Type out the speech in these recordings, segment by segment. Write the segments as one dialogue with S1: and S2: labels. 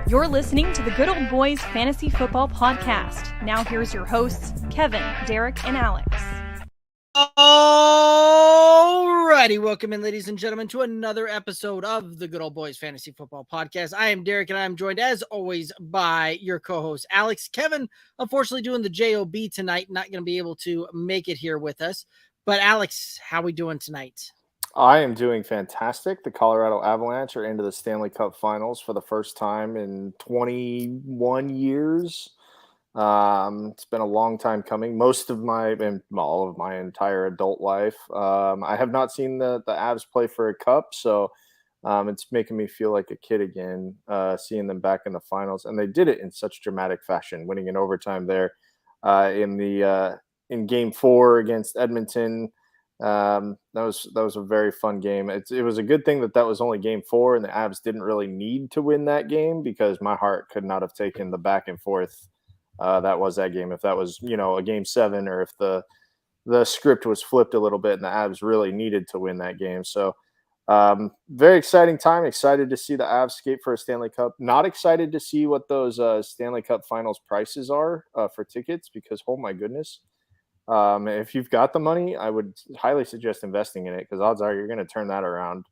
S1: You're listening to the Good Old Boys Fantasy Football Podcast. Now here's your hosts, Kevin, Derek, and Alex.
S2: Alrighty, welcome in, ladies and gentlemen, to another episode of the Good Old Boys Fantasy Football Podcast. I am Derek, and I am joined, as always, by your co-host, Alex. Kevin, unfortunately, doing the JOB tonight, not going to be able to make it here with us. But, Alex, how we doing tonight?
S3: I am doing fantastic. The Colorado Avalanche are into the Stanley Cup Finals for the first time in 21 years. It's been a long time coming. All of my entire adult life. I have not seen the Avs play for a cup, so it's making me feel like a kid again, seeing them back in the finals. And they did it in such dramatic fashion, winning in overtime there in Game 4 against Edmonton. That was a very fun game. It was a good thing that was only Game 4, and the Avs didn't really need to win that game, because my heart could not have taken the back and forth that game. If that was, a Game 7, or if the script was flipped a little bit and the Avs really needed to win that game. So very exciting time. Excited to see the Avs skate for a Stanley Cup. Not excited to see what those Stanley Cup Finals prices are for tickets, because, oh my goodness. If you've got the money, I would highly suggest investing in it, because odds are you're going to turn that around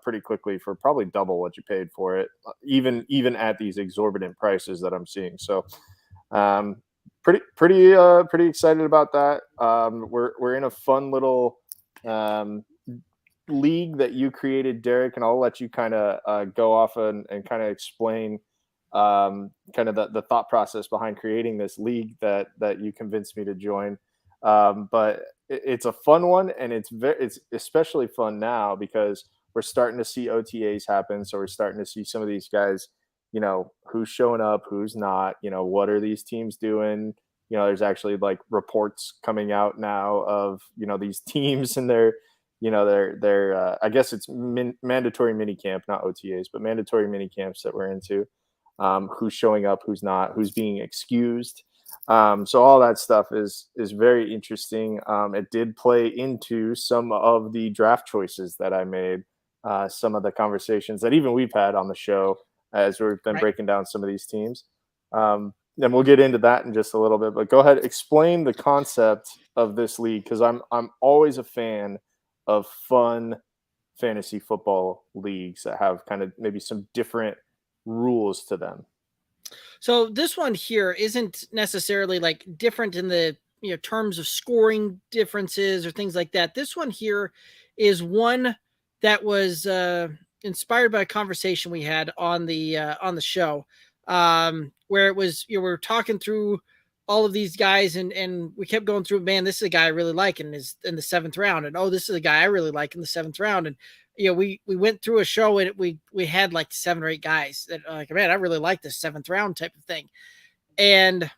S3: pretty quickly for probably double what you paid for it, even at these exorbitant prices that I'm seeing. So pretty excited about that. We're in a fun little league that you created, Derek, and I'll let you kind of go off and kind of explain kind of the thought process behind creating this league that you convinced me to join. But it's a fun one, and it's especially fun now because we're starting to see OTAs happen. So we're starting to see some of these guys, who's showing up, who's not, what are these teams doing? There's actually like reports coming out now of, these teams and their I guess it's mandatory mini camp, not OTAs, but mandatory mini camps that we're into, who's showing up, who's not, who's being excused. So all that stuff is very interesting. It did play into some of the draft choices that I made, some of the conversations that even we've had on the show as we've been breaking down some of these teams. And we'll get into that in just a little bit, but go ahead, explain the concept of this league, because I'm always a fan of fun fantasy football leagues that have kind of maybe some different rules to them.
S2: So this one here isn't necessarily like different in the terms of scoring differences or things like that. This one here is one that was inspired by a conversation we had on the show, where it was we were talking through all of these guys and we kept going through, man, this is a guy I really like and is in the 7th round, and this is a guy I really like in the 7th round, and we went through a show and we had like 7 or 8 guys that like, man, I really like this 7th round type of thing. And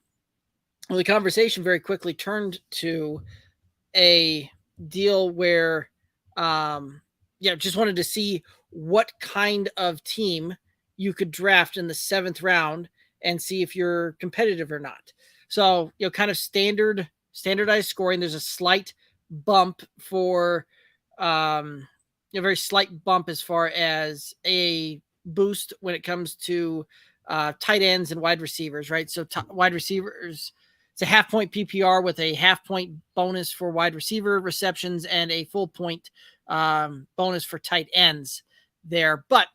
S2: the conversation very quickly turned to a deal where, just wanted to see what kind of team you could draft in the 7th round and see if you're competitive or not. So, kind of standardized scoring. There's a slight bump for, a very slight bump as far as a boost when it comes to tight ends and wide receivers, right? So wide receivers, it's a half-point PPR with a half-point bonus for wide receiver receptions and a full point bonus for tight ends there. But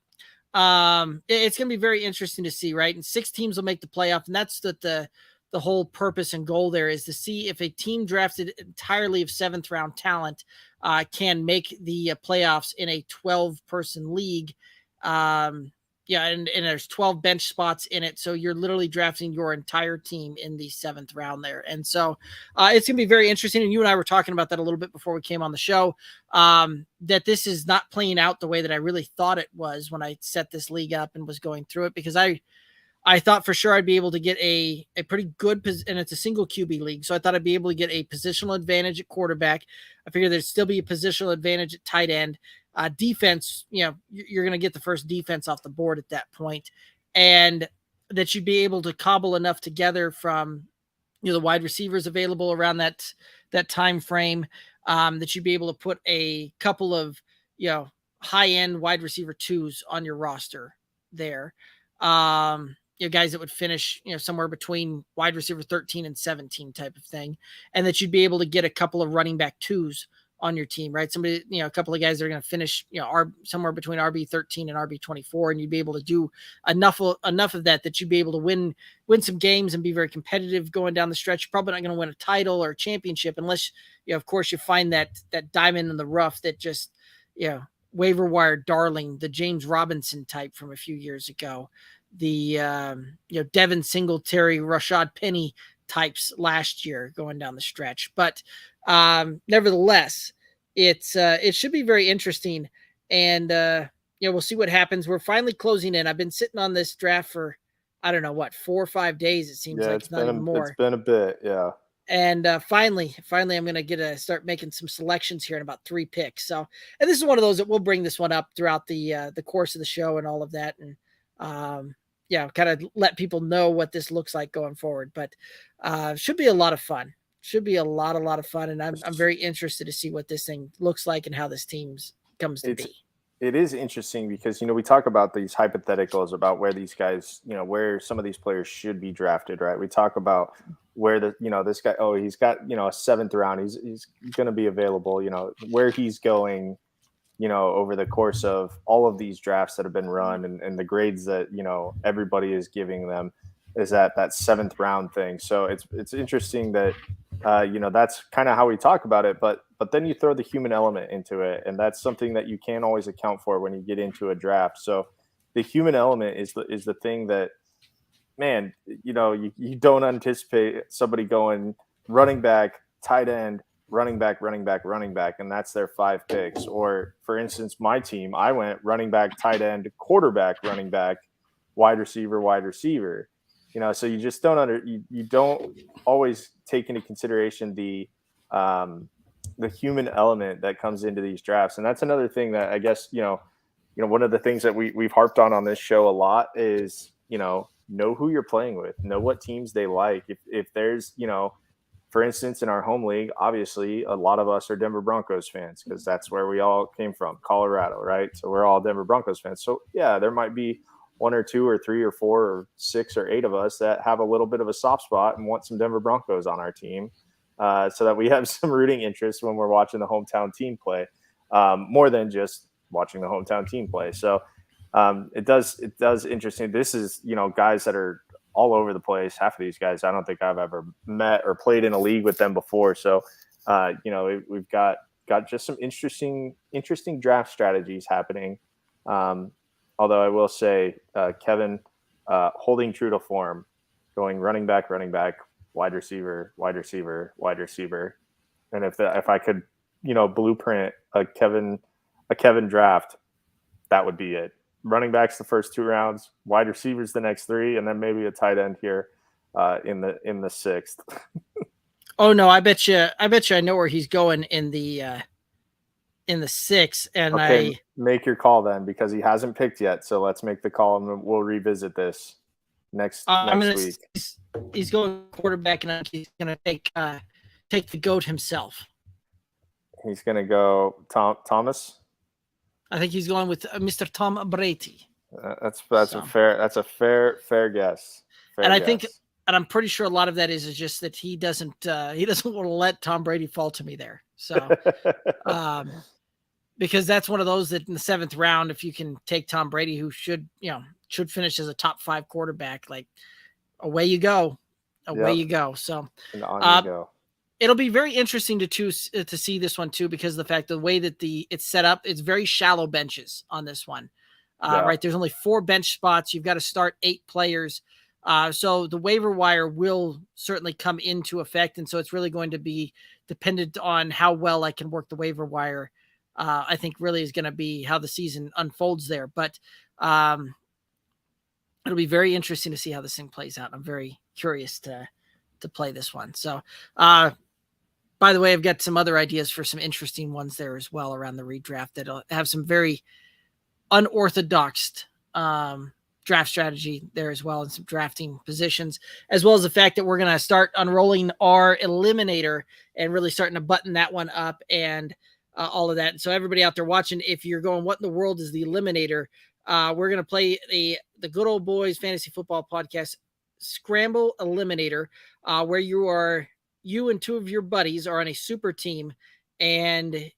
S2: it's going to be very interesting to see, right? And 6 teams will make the playoff, and that's the whole purpose and goal there is to see if a team drafted entirely of 7th round talent can make the playoffs in a 12-person league. And there's 12 bench spots in it. So you're literally drafting your entire team in the 7th round there. And so it's going to be very interesting. And you and I were talking about that a little bit before we came on the show, that this is not playing out the way that I really thought it was when I set this league up and was going through it, because I thought for sure I'd be able to get a pretty good, and it's a single QB league. So I thought I'd be able to get a positional advantage at quarterback. I figured there'd still be a positional advantage at tight end. Defense, you're going to get the first defense off the board at that point, and that you'd be able to cobble enough together from, the wide receivers available around that time frame, that you'd be able to put a couple of, high end wide receiver 2s on your roster there. guys that would finish, somewhere between wide receiver 13 and 17 type of thing. And that you'd be able to get a couple of running back twos on your team, right? Somebody, a couple of guys that are going to finish, somewhere between RB 13 and RB 24, and you'd be able to do enough of that you'd be able to win some games and be very competitive going down the stretch. You're probably not going to win a title or a championship unless, of course, you find that diamond in the rough that just, waiver wire darling, the James Robinson type from a few years ago, the Devin Singletary, Rashad Penny types last year going down the stretch. But nevertheless, it should be very interesting, and we'll see what happens. We're finally closing in. I've been sitting on this draft for, I don't know what, 4 or 5 days. It seems like it's not even more.
S3: It's been a bit, yeah.
S2: And finally, I'm going to start making some selections here in about 3 picks. So, and this is one of those that we'll bring this one up throughout the course of the show and all of that, and kind of let people know what this looks like going forward. But should be a lot of fun. Should be a lot of fun, and I'm very interested to see what this thing looks like and how this team comes to be.
S3: It is interesting because, we talk about these hypotheticals about where these guys, where some of these players should be drafted, right? We talk about where this guy, he's got, a 7th round, he's going to be available, where he's going, over the course of all of these drafts that have been run and the grades that, everybody is giving them is that 7th round thing. So it's interesting that, that's kind of how we talk about it, but then you throw the human element into it. And that's something that you can't always account for when you get into a draft. So the human element is the thing that, man, you don't anticipate somebody going running back, tight end, running back, and that's their 5 picks. Or for instance, my team, I went running back, tight end, quarterback, running back, wide receiver. So you just you don't always take into consideration the human element that comes into these drafts. And that's another thing that I guess, one of the things that we've harped on this show a lot is, know who you're playing with, know what teams they like. If there's, for instance, in our home league, obviously a lot of us are Denver Broncos fans because that's where we all came from, Colorado, right? So we're all Denver Broncos fans. So yeah, there might be 1 or 2 or 3 or 4 or 6 or 8 of us that have a little bit of a soft spot and want some Denver Broncos on our team, so that we have some rooting interest when we're watching the hometown team play, more than just watching the hometown team play. So it does interesting. This is, guys that are all over the place. Half of these guys, I don't think I've ever met or played in a league with them before. So, we've got just some interesting draft strategies happening. Although I will say, Kevin, holding true to form, going running back, wide receiver. And if I could, blueprint a Kevin draft, that would be it. Running backs the first 2 rounds, wide receivers the next 3, and then maybe a tight end here in the 6th.
S2: Oh no, I bet you I know where he's going in the 6th, and
S3: okay, make your call then because he hasn't picked yet. So let's make the call and we'll revisit this next week.
S2: He's going quarterback, and he's going to take the GOAT himself.
S3: He's going to go Thomas.
S2: I think he's going with Mr. Tom Brady.
S3: That's a fair guess.
S2: I think, and I'm pretty sure a lot of that is just that he doesn't want to let Tom Brady fall to me there. So, because that's one of those that in the 7th round, if you can take Tom Brady, who should finish as a top 5 quarterback, like away you go. You go. So,
S3: and on you go.
S2: It'll be very interesting to see this one too, because of the fact the way that it's set up, it's very shallow benches on this one. Right. There's only 4 bench spots. You've got to start 8 players. So the waiver wire will certainly come into effect. And so it's really going to be dependent on how well I can work the waiver wire. I think really is going to be how the season unfolds there, but it'll be very interesting to see how this thing plays out. I'm very curious to play this one. So, by the way, I've got some other ideas for some interesting ones there as well around the redraft that'll have some very unorthodox draft strategy there as well, and some drafting positions, as well as the fact that we're going to start unrolling our eliminator and really starting to button that one up and all of that. And so everybody out there watching, if you're going, what in the world is the eliminator? we're going to play the Good Old Boys Fantasy Football Podcast Scramble Eliminator, where you and two of your buddies are on a super team, and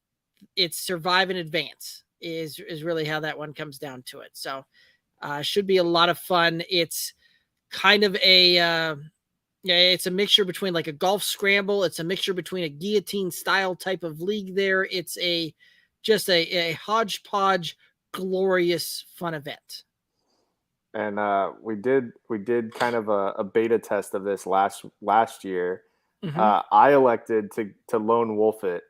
S2: it's survive in advance is really how that one comes down to it. So should be a lot of fun. It's kind of it's a mixture between like a golf scramble. It's a mixture between a guillotine style type of league there. It's just a hodgepodge, glorious fun event.
S3: And we did kind of a beta test of this last year.
S2: Mm-hmm.
S3: I elected to lone wolf it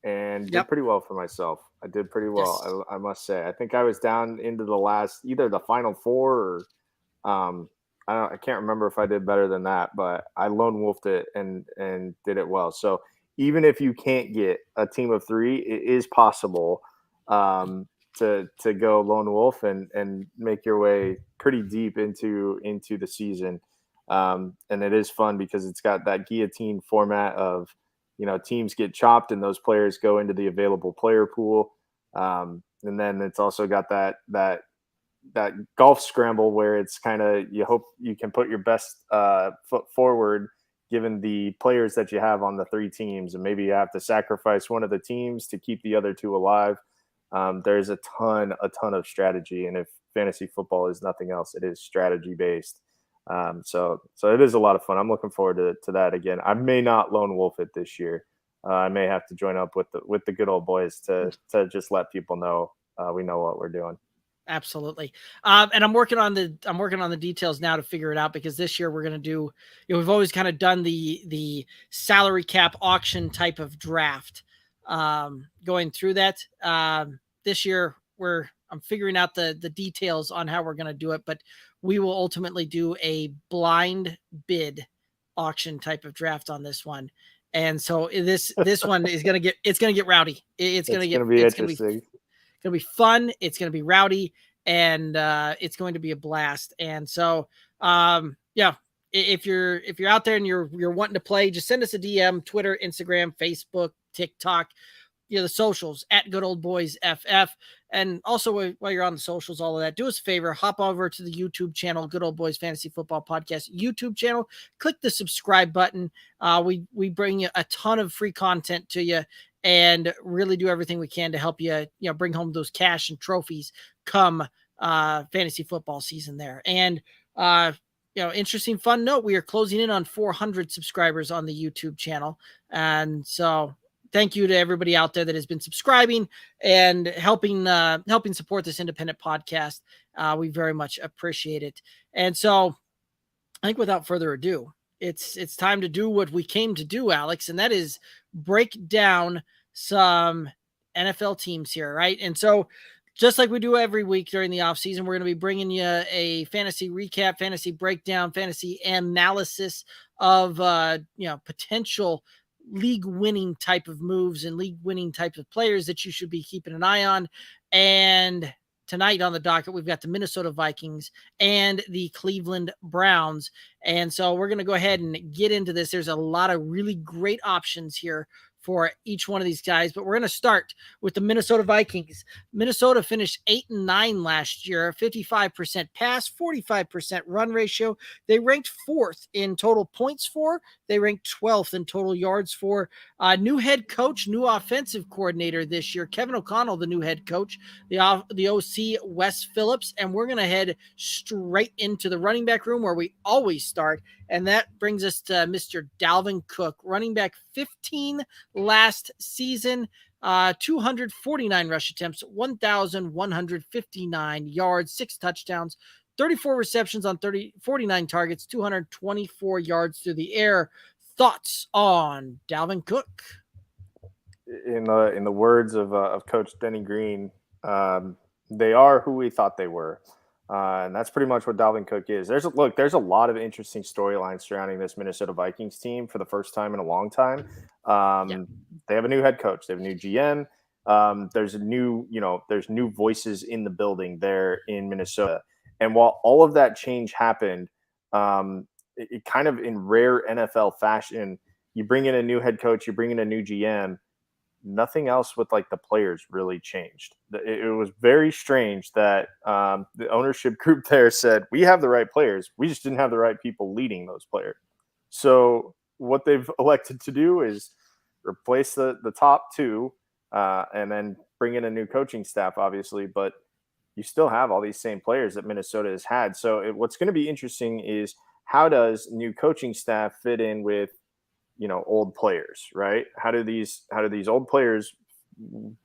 S3: and did
S2: Yep.
S3: pretty well for myself. I did pretty well,
S2: Yes.
S3: I must say. I think I was down into either the final four or I can't remember if I did better than that, but I lone wolfed it and did it well. So even if you can't get a team of three, it is possible to go lone wolf and make your way pretty deep into the season. And it is fun because it's got that guillotine format of, teams get chopped and those players go into the available player pool. And then it's also got that golf scramble where it's kind of, you hope you can put your best foot forward given the players that you have on the three teams, and maybe you have to sacrifice one of the teams to keep the other two alive. There's a ton of strategy, and if fantasy football is nothing else, it is strategy based. So it is a lot of fun. I'm looking forward to that again. I may not lone wolf it this year. I may have to join up with the good old boys to just let people know we know what we're doing.
S2: Absolutely. And I'm working on the details now to figure it out, because this year we're going to do, we've always kind of done the salary cap auction type of draft, going through that. This year I'm figuring out the details on how we're going to do it, but we will ultimately do a blind bid auction type of draft on this one. And so this one is going to get rowdy. It's going to be interesting. It's going to be fun. It's going to be rowdy, and it's going to be a blast. And so, if you're out there and you're wanting to play, just send us a DM, Twitter, Instagram, Facebook, TikTok, the socials at Good Old Boys FF. And also, while you're on the socials, all of that, do us a favor, hop over to the YouTube channel, Good Old Boys Fantasy Football Podcast YouTube channel. Click the subscribe button. We bring you a ton of free content to you, and really do everything we can to help you, bring home those cash and trophies come fantasy football season there. And, interesting fun note, we are closing in on 400 subscribers on the YouTube channel. And so thank you to everybody out there that has been subscribing and helping support this independent podcast. We very much appreciate it. And so I think without further ado, it's time to do what we came to do, Alex, and that is break down some NFL teams here, right? And so just like we do every week during the offseason, we're going to be bringing you a fantasy recap, fantasy breakdown, fantasy analysis of potential league-winning type of moves and league-winning types of players that you should be keeping an eye on. And tonight on the docket, we've got the Minnesota Vikings and the Cleveland Browns. And so we're going to go ahead and get into this. There's a lot of really great options here for each one of these guys, but we're going to start with the Minnesota Vikings. Minnesota finished 8-9 last year, 55% pass, 45% run ratio. They ranked 4th in total points for. They ranked 12th in total yards for. New head coach, new offensive coordinator this year, Kevin O'Connell, the new head coach, the OC, Wes Phillips, and we're going to head straight into the running back room where we always start, and that brings us to Mr. Dalvin Cook, running back 15 last season, 249 rush attempts, 1,159 yards, 6 touchdowns, 34 receptions on 49 targets, 224 yards through the air. Thoughts on Dalvin Cook?
S3: In the words of Coach Denny Green, they are who we thought they were. And that's pretty much what Dalvin Cook is. There's a lot of interesting storylines surrounding this Minnesota Vikings team for the first time in a long time. They have a new head coach. They have a new GM. There's new voices in the building there in Minnesota. And while all of that change happened, it kind of in rare NFL fashion, you bring in a new head coach, you bring in a new GM, nothing else with like the players really changed. It was very strange that the ownership group there said, we have the right players. We just didn't have the right people leading those players. So what they've elected to do is replace the top two and then bring in a new coaching staff, obviously. But you still have all these same players that Minnesota has had. So what's going to be interesting is how does new coaching staff fit in with, old players, right? How do these old players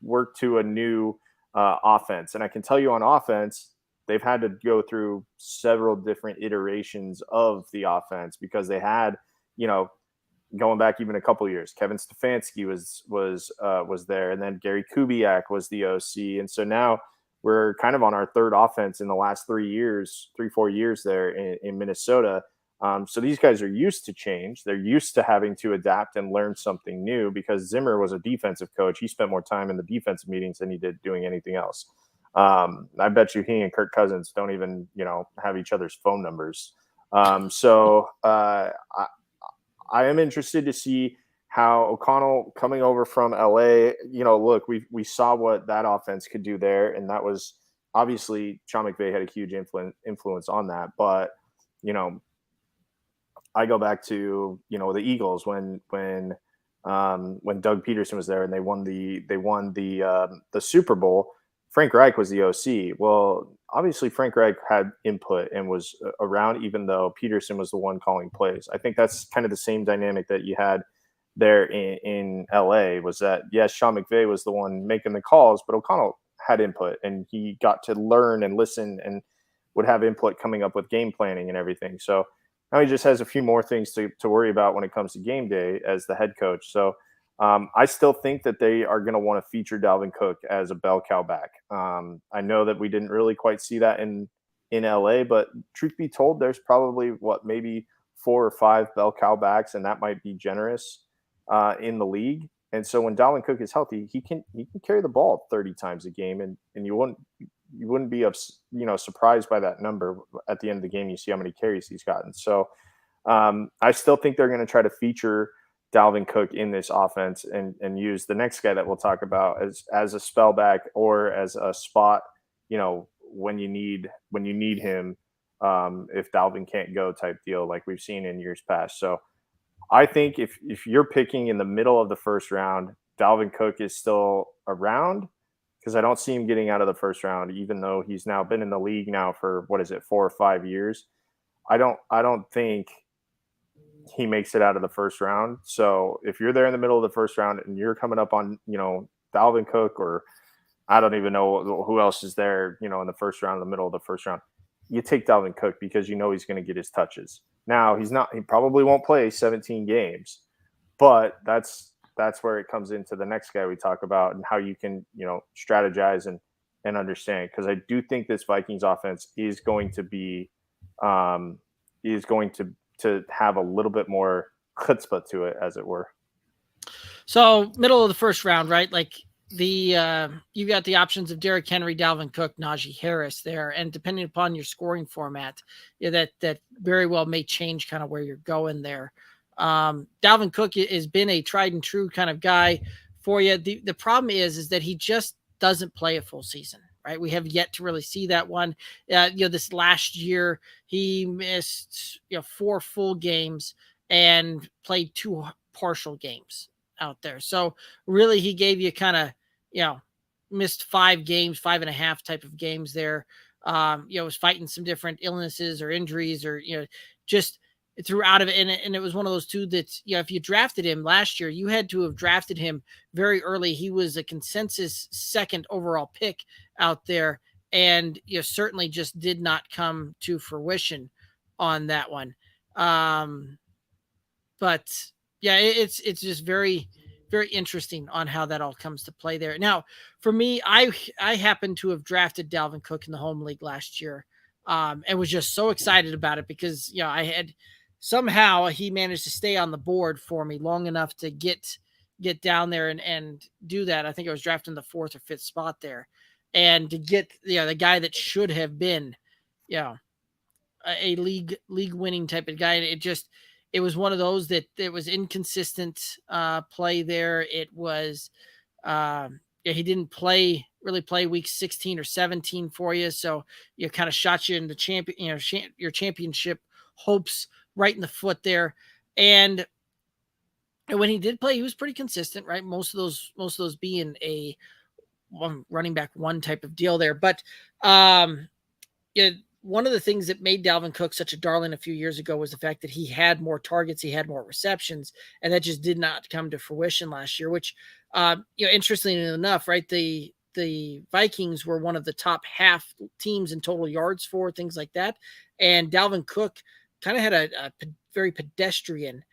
S3: work to a new offense? And I can tell you on offense, they've had to go through several different iterations of the offense because they had, going back even a couple of years, Kevin Stefanski was there, and then Gary Kubiak was the OC, and so now we're kind of on our third offense in the last 4 years there in Minnesota. So these guys are used to change. They're used to having to adapt and learn something new because Zimmer was a defensive coach. He spent more time in the defensive meetings than he did doing anything else. I bet you he and Kirk Cousins don't even, have each other's phone numbers. So I am interested to see how O'Connell coming over from LA, look, we saw what that offense could do there. And that was obviously Sean McVay had a huge influence on that. But, I go back to, the Eagles when Doug Peterson was there and they won the Super Bowl. Frank Reich was the OC. Well, obviously Frank Reich had input and was around, even though Peterson was the one calling plays. I think that's kind of the same dynamic that you had there in LA, was that, yes, Sean McVay was the one making the calls, but O'Connell had input and he got to learn and listen and would have input coming up with game planning and everything. So now he just has a few more things to worry about when it comes to game day as the head coach. So I still think that they are going to want to feature Dalvin Cook as a bell cow back. I know that we didn't really quite see that in LA, but truth be told, there's probably maybe 4 or 5 bell cow backs, and that might be generous in the league. And so when Dalvin Cook is healthy, he can carry the ball 30 times a game, and you wouldn't be surprised by that number at the end of the game. You see how many carries he's gotten. So I still think they're going to try to feature Dalvin Cook in this offense and use the next guy that we'll talk about as a spell back or as a spot, when you need him, if Dalvin can't go type deal like we've seen in years past. So I think if you're picking in the middle of the first round, Dalvin Cook is still around, because I don't see him getting out of the first round, even though he's now been in the league now for 4 or 5 years. I don't think he makes it out of the first round. So if you're there in the middle of the first round and you're coming up on, Dalvin Cook, or I don't even know who else is there, in the first round, in the middle of the first round, you take Dalvin Cook because he's going to get his touches. Now he probably won't play 17 games, but that's where it comes into the next guy we talk about and how you can, strategize and understand. Because I do think this Vikings offense is going to be, to have a little bit more chutzpah to it, as it were.
S2: So middle of the first round, right? Like you got the options of Derrick Henry, Dalvin Cook, Najee Harris there. And depending upon your scoring format, that very well may change kind of where you're going there. Dalvin Cook has been a tried and true kind of guy for you. The problem is that he just doesn't play a full season, right? We have yet to really see that one. This last year he missed 4 full games and played 2 partial games out there. So really he gave you kind of, missed 5 games, 5.5 type of games there. Was fighting some different illnesses or injuries or, just threw out of it. And it was one of those two that, if you drafted him last year, you had to have drafted him very early. He was a consensus 2nd overall pick out there. And certainly just did not come to fruition on that one. But yeah, it's just very, very interesting on how that all comes to play there. Now, for me, I happened to have drafted Dalvin Cook in the home league last year, and was just so excited about it because, I had somehow he managed to stay on the board for me long enough to get down there and do that. I think I was drafting the 4th or 5th spot there, and to get, the guy that should have been, a league winning type of guy. It was one of those that it was inconsistent play there. It was Yeah, he didn't really play week 16 or 17 for you. So you kind of shot you into your championship hopes right in the foot there. And when he did play, he was pretty consistent, right? Most of those being a running back one type of deal there. But yeah, one of the things that made Dalvin Cook such a darling a few years ago was the fact that he had more targets, he had more receptions, and that just did not come to fruition last year. Which, interestingly enough, right, the Vikings were one of the top half teams in total yards for things like that, and Dalvin Cook kind of had a very pedestrian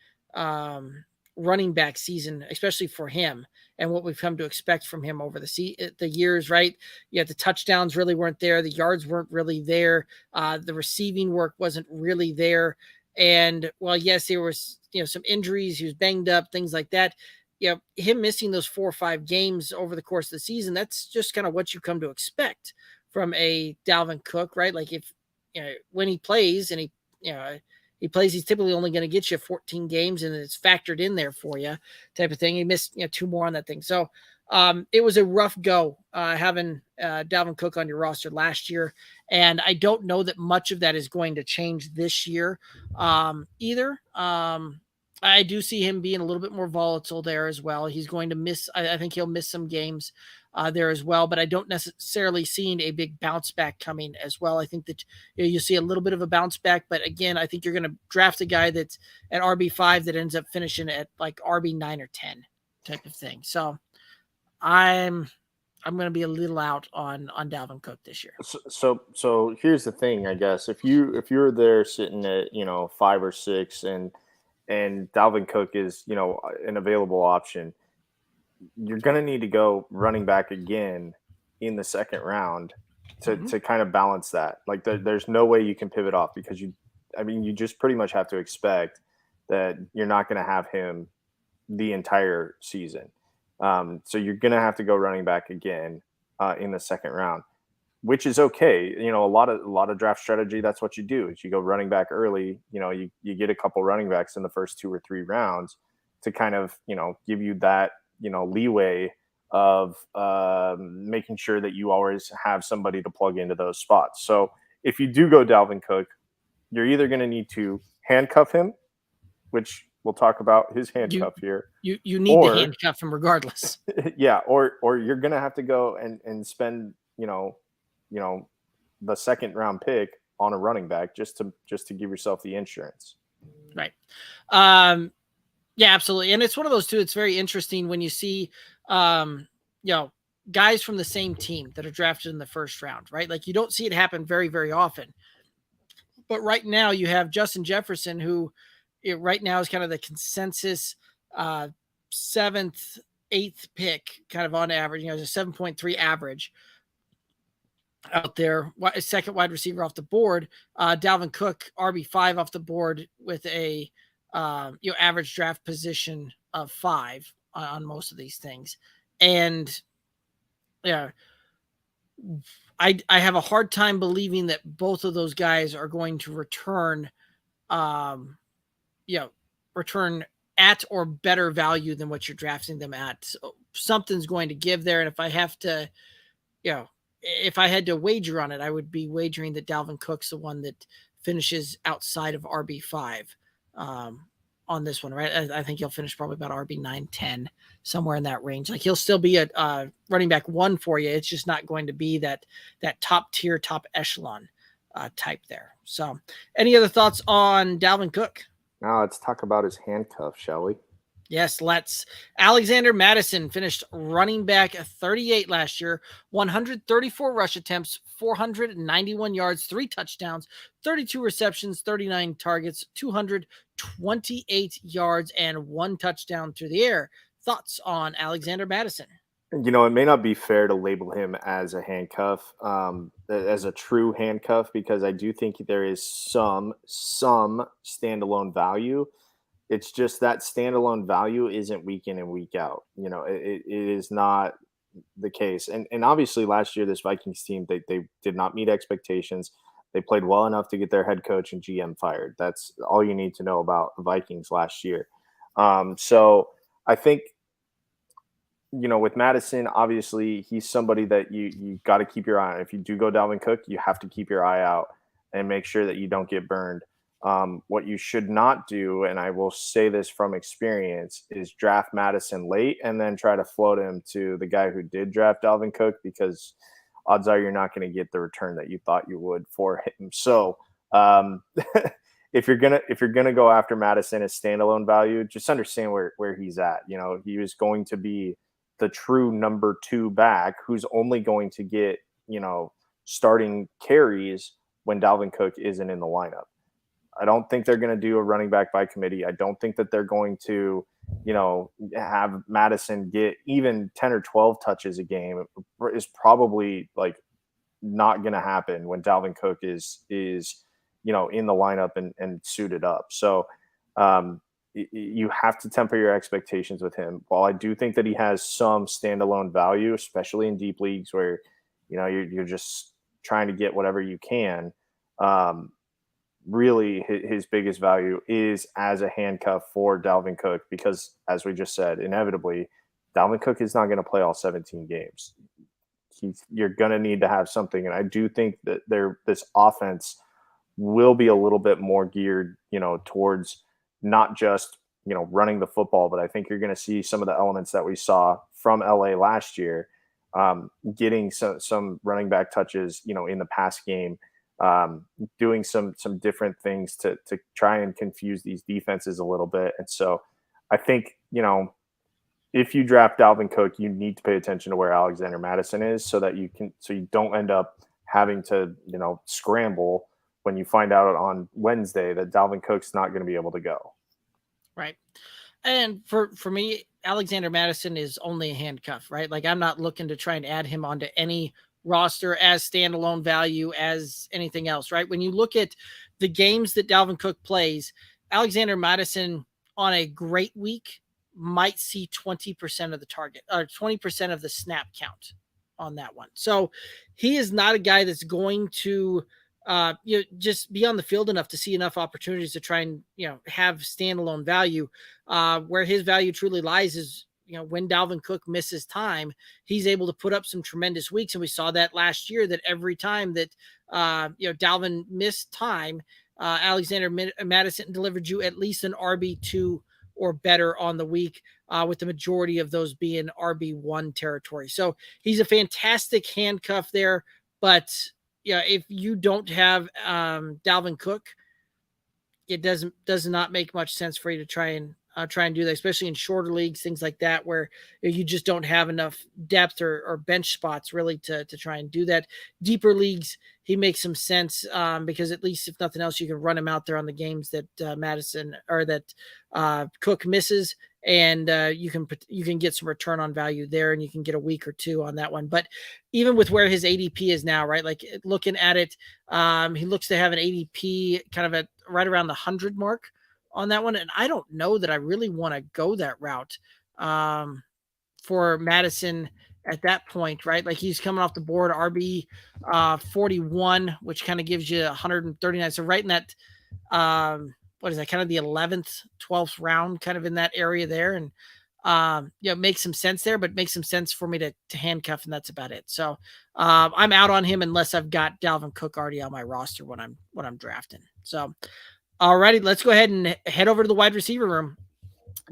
S2: running back season, especially for him and what we've come to expect from him over the years, right? Yeah, the touchdowns really weren't there. The yards weren't really there. The receiving work wasn't really there. And while, yes, there was, some injuries, he was banged up, things like that. Him missing those 4 or 5 games over the course of the season, that's just kind of what you come to expect from a Dalvin Cook, right? Like if, when he plays and he plays, he's typically only going to get you 14 games and it's factored in there for you type of thing. He missed 2 more on that thing. So it was a rough go having Dalvin Cook on your roster last year. And I don't know that much of that is going to change this year either. I do see him being a little bit more volatile there as well. He's going to miss, I think he'll miss some games there as well, but I don't necessarily see a big bounce back coming as well. I think that you'll see a little bit of a bounce back, but again, I think you're going to draft a guy that's at RB5 that ends up finishing at like RB9 or 10 type of thing. So I'm going to be a little out on Dalvin Cook this year.
S3: So here's the thing, I guess. If you're there sitting at 5 or 6 and Dalvin Cook is, an available option, you're going to need to go running back again in the second round to kind of balance that. Like there's no way you can pivot off because you just pretty much have to expect that you're not going to have him the entire season. So you're going to have to go running back again in the second round, which is okay. A lot of draft strategy, that's what you do is you go running back early. You get a couple running backs in the first 2 or 3 rounds to kind of, give you that, leeway of making sure that you always have somebody to plug into those spots. So if you do go Dalvin Cook, you're either going to need to handcuff him, which we'll talk about his handcuff here.
S2: You need to handcuff him regardless.
S3: Yeah. Or you're going to have to go and spend, the second round pick on a running back just to give yourself the insurance.
S2: Right. Yeah, absolutely. And it's one of those two. It's very interesting when you see, guys from the same team that are drafted in the first round, right? Like you don't see it happen very, very often. But right now you have Justin Jefferson, who right now is kind of the consensus 7th, 8th pick, kind of on average, a 7.3 average out there. Second wide receiver off the board. Dalvin Cook, RB5 off the board with a average draft position of 5 on most of these things. And yeah, I have a hard time believing that both of those guys are going to return at or better value than what you're drafting them at. So something's going to give there. And if I have to, if I had to wager on it, I would be wagering that Dalvin Cook's the one that finishes outside of RB5 on this one, right? I think he'll finish probably about RB9, 10, somewhere in that range. Like he'll still be a running back 1 for you. It's just not going to be that top tier, top echelon type there. So any other thoughts on Dalvin Cook?
S3: Now let's talk about his handcuff, shall we?
S2: Yes, let's. Alexander Mattison finished running back 38 last year, 134 rush attempts, 491 yards, 3 touchdowns, 32 receptions, 39 targets, 228 yards, and 1 touchdown through the air. Thoughts on Alexander Mattison?
S3: It may not be fair to label him as a handcuff, as a true handcuff, because I do think there is some standalone value. It's just that standalone value isn't week in and week out. It is not the case. And obviously last year, this Vikings team, they did not meet expectations. They played well enough to get their head coach and GM fired. That's all you need to know about the Vikings last year. So I think with Mattison, obviously he's somebody that you got to keep your eye on. If you do go Dalvin Cook, you have to keep your eye out and make sure that you don't get burned. What you should not do, and I will say this from experience, is draft Mattison late and then try to float him to the guy who did draft Dalvin Cook, because odds are you're not going to get the return that you thought you would for him. So if you're gonna go after Mattison as standalone value, just understand where he's at. He was going to be the true number 2 back who's only going to get starting carries when Dalvin Cook isn't in the lineup. I don't think they're going to do a running back by committee. I don't think that they're going to, have Mattison get even 10 or 12 touches a game. Is probably like not going to happen when Dalvin Cook is in the lineup and suited up. So you have to temper your expectations with him. While I do think that he has some standalone value, especially in deep leagues where, you're just trying to get whatever you can. Really his biggest value is as a handcuff for Dalvin Cook, because as we just said, inevitably Dalvin Cook is not going to play all 17 games. You're going to need to have something. And I do think that this offense will be a little bit more geared, towards not just, running the football, but I think you're going to see some of the elements that we saw from LA last year, getting some running back touches, in the pass game, doing some different things to try and confuse these defenses a little bit. And so I think, if you draft Dalvin Cook, you need to pay attention to where Alexander Mattison is so you don't end up having to, scramble when you find out on Wednesday that Dalvin Cook's not going to be able to go.
S2: Right. And for me, Alexander Mattison is only a handcuff, right? Like, I'm not looking to try and add him onto any roster as standalone value as anything else, right? When you look at the games that Dalvin Cook plays, Alexander Mattison on a great week might see 20% of the target or 20% of the snap count on that one. So he is not a guy that's going to just be on the field enough to see enough opportunities to try and, have standalone value. Where his value truly lies is, when Dalvin Cook misses time, he's able to put up some tremendous weeks. And we saw that last year, that every time that, Dalvin missed time, Alexander Mattison delivered you at least an RB2 or better on the week, with the majority of those being RB1 territory. So he's a fantastic handcuff there. But if you don't have Dalvin Cook, it does not make much sense for you to try and do that, especially in shorter leagues, things like that, where you just don't have enough depth or bench spots really to try and do that. Deeper leagues, he makes some sense, because at least if nothing else, you can run him out there on the games that Mattison or that Cook misses, and you can get some return on value there, and you can get a week or two on that one. But even with where his ADP is now, right, like looking at it, he looks to have an ADP kind of at right around the 100 mark on that one. And I don't know that I really want to go that route for Mattison at that point, right? Like, he's coming off the board RB 41, which kind of gives you 139. So right in that, what is that, kind of the 11th, 12th round, kind of in that area there. And makes some sense there, but makes some sense for me to handcuff, and that's about it. So I'm out on him unless I've got Dalvin Cook already on my roster when I'm drafting. So alrighty, let's go ahead and head over to the wide receiver room.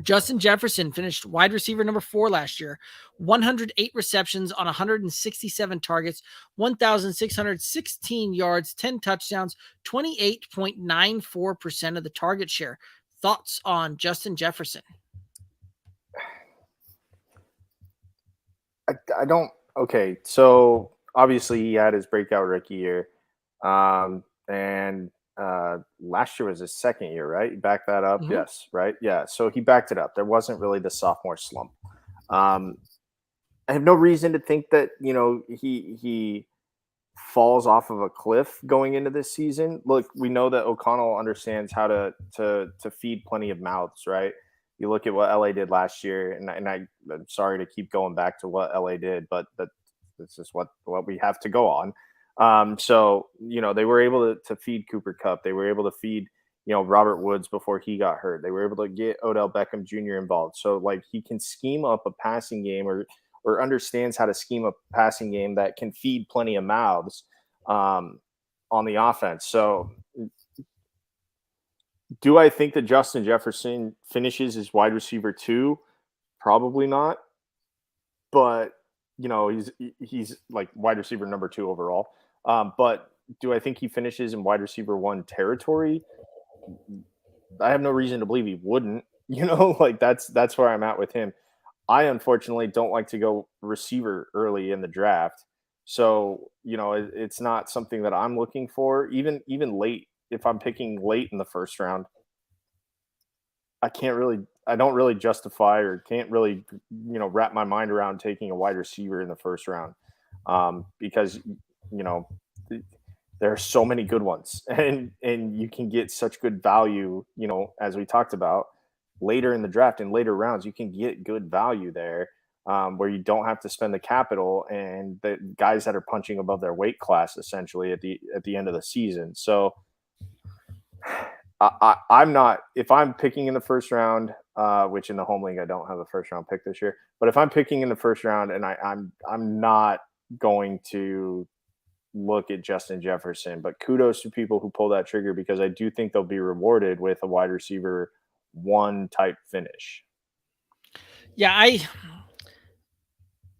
S2: Justin Jefferson finished wide receiver number 4 last year, 108 receptions on 167 targets, 1,616 yards, 10 touchdowns, 28.94% of the target share. Thoughts on Justin Jefferson?
S3: I don't. Okay, so obviously he had his breakout rookie year, and last year was his second year, right? He backed that up. Mm-hmm. Yes, right? Yeah. So he backed it up. There wasn't really the sophomore slump. I have no reason to think that, he falls off of a cliff going into this season. Look, we know that O'Connell understands how to feed plenty of mouths, right? You look at what LA did last year, and I'm sorry to keep going back to what LA did, but that's just what we have to go on. So, they were able to feed Cooper Kupp. They were able to feed, Robert Woods before he got hurt. They were able to get Odell Beckham Jr. involved. So like he can scheme up a passing game or understands how to scheme a passing game that can feed plenty of mouths on the offense. So do I think that Justin Jefferson finishes as wide receiver 2? Probably not. But, he's like wide receiver number 2 overall. But do I think he finishes in wide receiver 1 territory? I have no reason to believe he wouldn't. That's where I'm at with him. I unfortunately don't like to go receiver early in the draft. So, it's not something that I'm looking for. Even late, if I'm picking late in the first round, I don't really justify or can't really, wrap my mind around taking a wide receiver in the first round because, there are so many good ones and you can get such good value, as we talked about later in the draft and later rounds, you can get good value there where you don't have to spend the capital and the guys that are punching above their weight class essentially at the end of the season. So I'm not, if I'm picking in the first round, which in the home league, I don't have a first round pick this year, but if I'm picking in the first round and I'm not going to look at Justin Jefferson, but kudos to people who pull that trigger because I do think they'll be rewarded with a wide receiver 1 type finish.
S2: Yeah,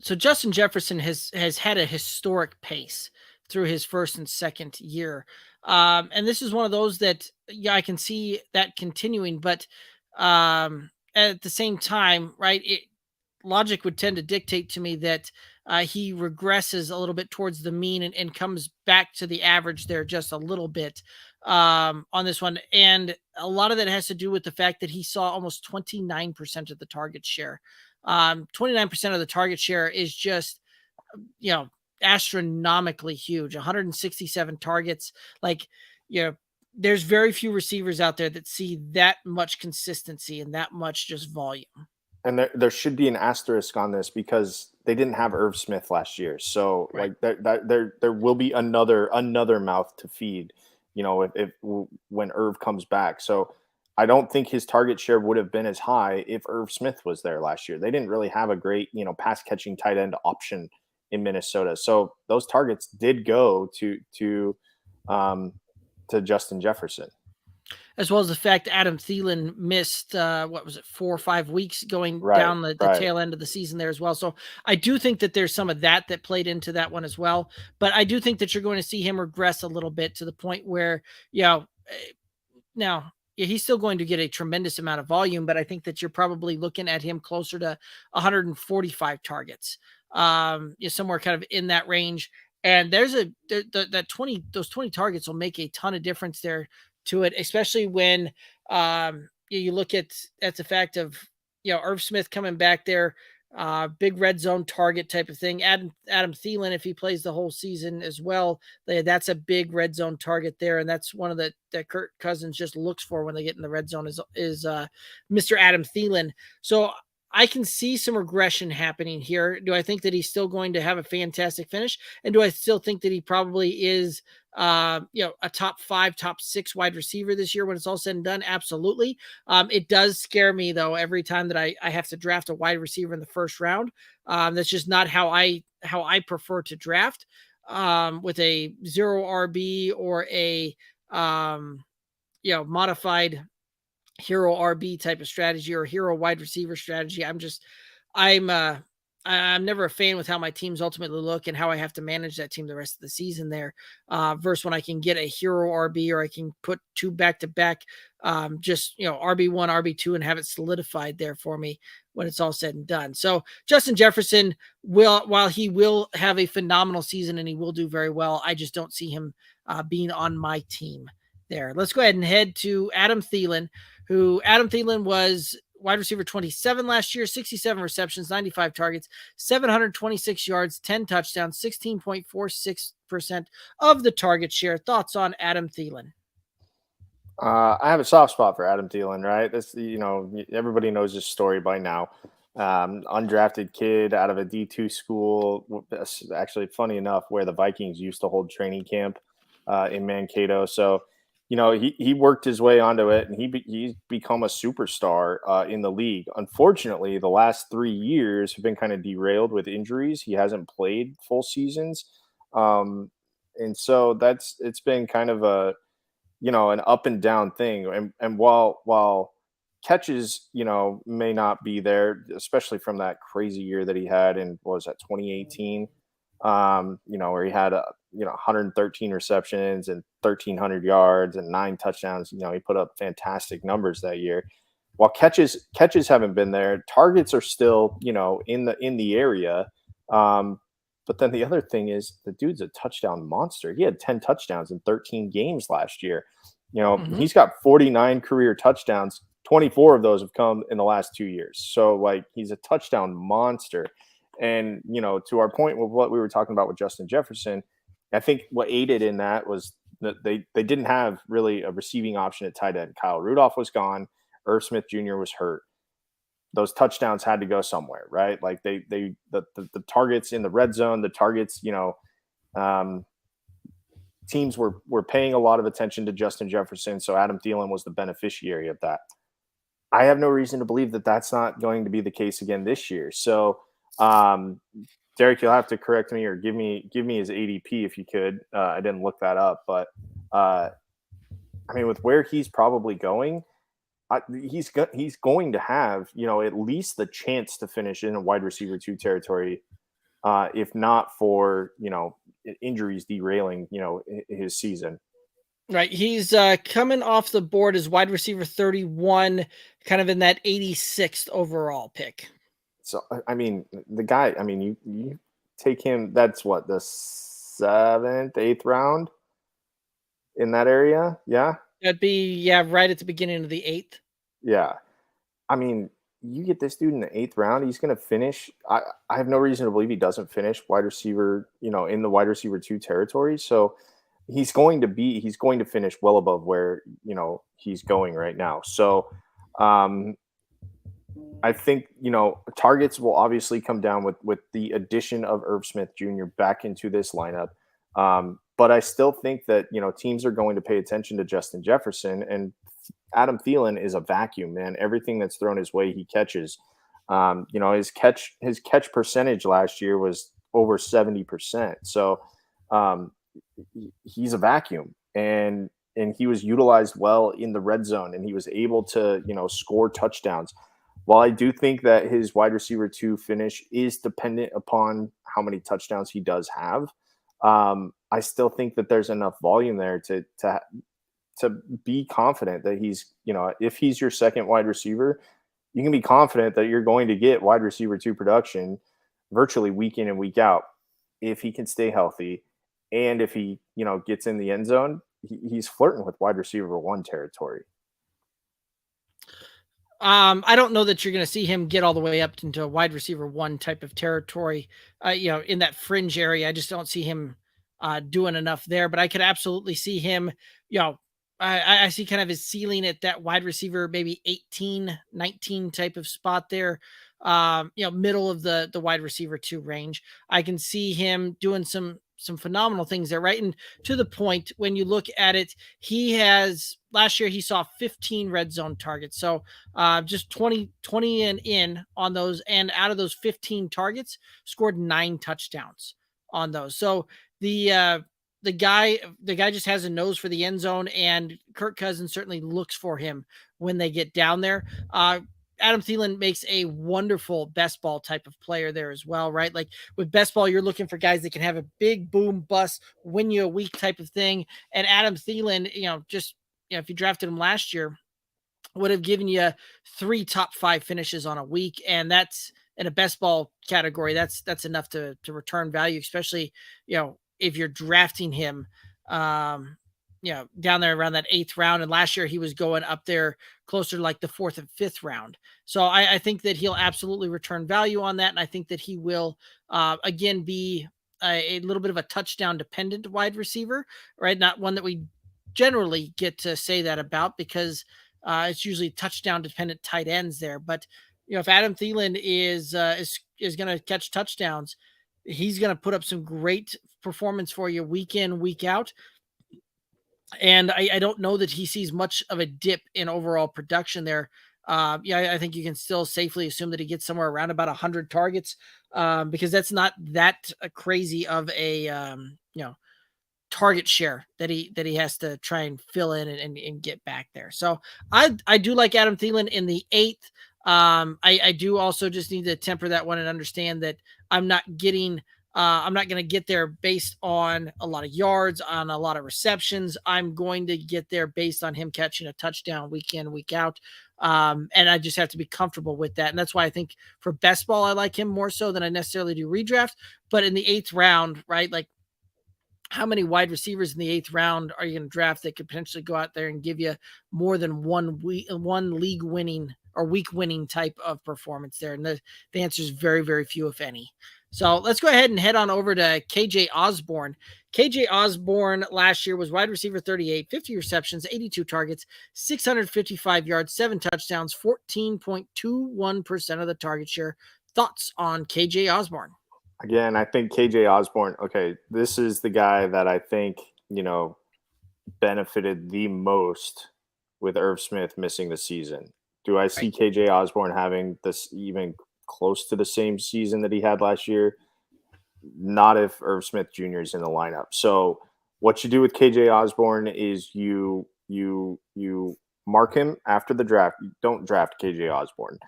S2: so Justin Jefferson has had a historic pace through his first and second year. And this is one of those that, I can see that continuing, but at the same time, right, logic would tend to dictate to me that he regresses a little bit towards the mean and comes back to the average there just a little bit on this one. And a lot of that has to do with the fact that he saw almost 29% of the target share. 29% of the target share is just, astronomically huge. 167 targets. Like, there's very few receivers out there that see that much consistency and that much just volume.
S3: And there should be an asterisk on this because they didn't have Irv Smith last year. So right. Like there will be another mouth to feed, if when Irv comes back. So I don't think his target share would have been as high if Irv Smith was there last year. They didn't really have a great, pass catching tight end option in Minnesota. So those targets did go to Justin Jefferson.
S2: As well as the fact Adam Thielen missed, 4 or 5 weeks going down the tail end of the season there as well. So I do think that there's some of that played into that one as well. But I do think that you're going to see him regress a little bit to the point where, now he's still going to get a tremendous amount of volume, but I think that you're probably looking at him closer to 145 targets, somewhere kind of in that range. And there's those 20 targets will make a ton of difference there to it, especially when you look at the fact of Irv Smith coming back there, big red zone target type of thing. Adam Thielen, if he plays the whole season as well, that's a big red zone target there, and that's one of that Kirk Cousins just looks for when they get in the red zone is Mr. Adam Thielen. So I can see some regression happening here. Do I think that he's still going to have a fantastic finish? And do I still think that he probably is, a top 5, top 6 wide receiver this year when it's all said and done? Absolutely. It does scare me though, every time that I have to draft a wide receiver in the first round. That's just not how I prefer to draft, with a 0 RB or a, modified hero RB type of strategy or hero wide receiver strategy. I'm never a fan with how my teams ultimately look and how I have to manage that team the rest of the season there, versus when I can get a hero RB or I can put 2 back-to-back, RB1, RB2 and have it solidified there for me when it's all said and done. So Justin Jefferson while he will have a phenomenal season and he will do very well, I just don't see him being on my team there. Let's go ahead and head to Adam Thielen, Adam Thielen was wide receiver 27 last year, 67 receptions, 95 targets, 726 yards, 10 touchdowns, 16.46% of the target share. Thoughts on Adam Thielen?
S3: I have a soft spot for Adam Thielen, right? This, everybody knows this story by now. Undrafted kid out of a D2 school. Actually, funny enough, where the Vikings used to hold training camp in Mankato. So he worked his way onto it, and he's become a superstar in the league. Unfortunately, the last 3 years have been kind of derailed with injuries. He hasn't played full seasons, and so it's been kind of an up and down thing. And while catches may not be there, especially from that crazy year that he had in, what was that, 2018, where he had 113 receptions and 1,300 yards and 9 touchdowns. He put up fantastic numbers that year. While catches haven't been there, targets are still in the area. But then the other thing is, the dude's a touchdown monster. He had 10 touchdowns in 13 games last year. He's got 49 career touchdowns. 24 of those have come in the last 2 years. So he's a touchdown monster. And, to our point with what we were talking about with Justin Jefferson, I think what aided in that was that they didn't have really a receiving option at tight end. Kyle Rudolph was gone. Irv Smith Jr. was hurt. Those touchdowns had to go somewhere, right? Like the targets in the red zone, the targets, teams were paying a lot of attention to Justin Jefferson. So Adam Thielen was the beneficiary of that. I have no reason to believe that that's not going to be the case again this year. So, Derek, you'll have to correct me or give me his ADP if you could. I didn't look that up, but with where he's probably going, he's going to have at least the chance to finish in a wide receiver 2 territory, if not for injuries derailing his season.
S2: Right, he's coming off the board as wide receiver 31, kind of in that 86th overall pick.
S3: So the guy, you take him. That's what, the 7th, 8th round in that area. Yeah.
S2: That'd be, right at the beginning of the 8th.
S3: Yeah. You get this dude in the 8th round, he's going to finish. I have no reason to believe he doesn't finish wide receiver, in the wide receiver 2 territory. So he's going to finish well above where, he's going right now. So I think, targets will obviously come down with the addition of Irv Smith Jr. back into this lineup. But I still think that, teams are going to pay attention to Justin Jefferson, and Adam Thielen is a vacuum, man. Everything that's thrown his way, he catches. His catch percentage last year was over 70%. So he's a vacuum, and he was utilized well in the red zone, and he was able to, score touchdowns. While I do think that his wide receiver 2 finish is dependent upon how many touchdowns he does have, I still think that there's enough volume there to be confident that he's, if he's your second wide receiver, you can be confident that you're going to get wide receiver 2 production virtually week in and week out if he can stay healthy. And if he, gets in the end zone, he's flirting with wide receiver 1 territory.
S2: I don't know that you're going to see him get all the way up into a wide receiver 1 type of territory, in that fringe area. I just don't see him doing enough there, but I could absolutely see him, I see kind of his ceiling at that wide receiver, maybe 18, 19 type of spot there, middle of the wide receiver 2 range. I can see him doing some phenomenal things there, right? And to the point, when you look at it, last year he saw 15 red zone targets. So just 20 and in on those. And out of those 15 targets, scored 9 touchdowns on those. So the guy just has a nose for the end zone, and Kirk Cousins certainly looks for him when they get down there. Adam Thielen makes a wonderful best ball type of player there as well, right? Like with best ball, you're looking for guys that can have a big boom bust, win you a week type of thing. And Adam Thielen, if you drafted him last year, would have given you 3 top 5 finishes on a week. And that's in a best ball category. That's enough to return value, especially, if you're drafting him, down there around that 8th round. And last year he was going up there closer to like the 4th and 5th round. So I think that he'll absolutely return value on that. And I think that he will, again, be a little bit of a touchdown dependent wide receiver, right? Not one that we generally get to say that about, because it's usually touchdown dependent tight ends there. But, if Adam Thielen is going to catch touchdowns, he's going to put up some great performance for you week in, week out. And I don't know that he sees much of a dip in overall production there. I think you can still safely assume that he gets somewhere around about 100 targets, because that's not that crazy of a target share that he has to try and fill in and get back there. So I do like Adam Thielen in the 8th. I do also just need to temper that one and understand that I'm not going to get there based on a lot of yards, on a lot of receptions. I'm going to get there based on him catching a touchdown week in, week out. And I just have to be comfortable with that. And that's why I think for best ball, I like him more so than I necessarily do redraft. But in the 8th round, right? Like, how many wide receivers in the 8th round are you going to draft that could potentially go out there and give you more than one league winning or week winning type of performance there? And the answer is very, very few, if any. So let's go ahead and head on over to KJ Osborn. KJ Osborn last year was wide receiver 38, 50 receptions, 82 targets, 655 yards, 7 touchdowns, 14.21% of the target share. Thoughts on KJ Osborn?
S3: Again, I think KJ Osborn, okay, this is the guy that I think, benefited the most with Irv Smith missing the season. Do I see KJ Osborn having this even close to the same season that he had last year? Not if Irv Smith Jr. is in the lineup. So what you do with KJ Osborn is you mark him after the draft. You don't draft KJ Osborn.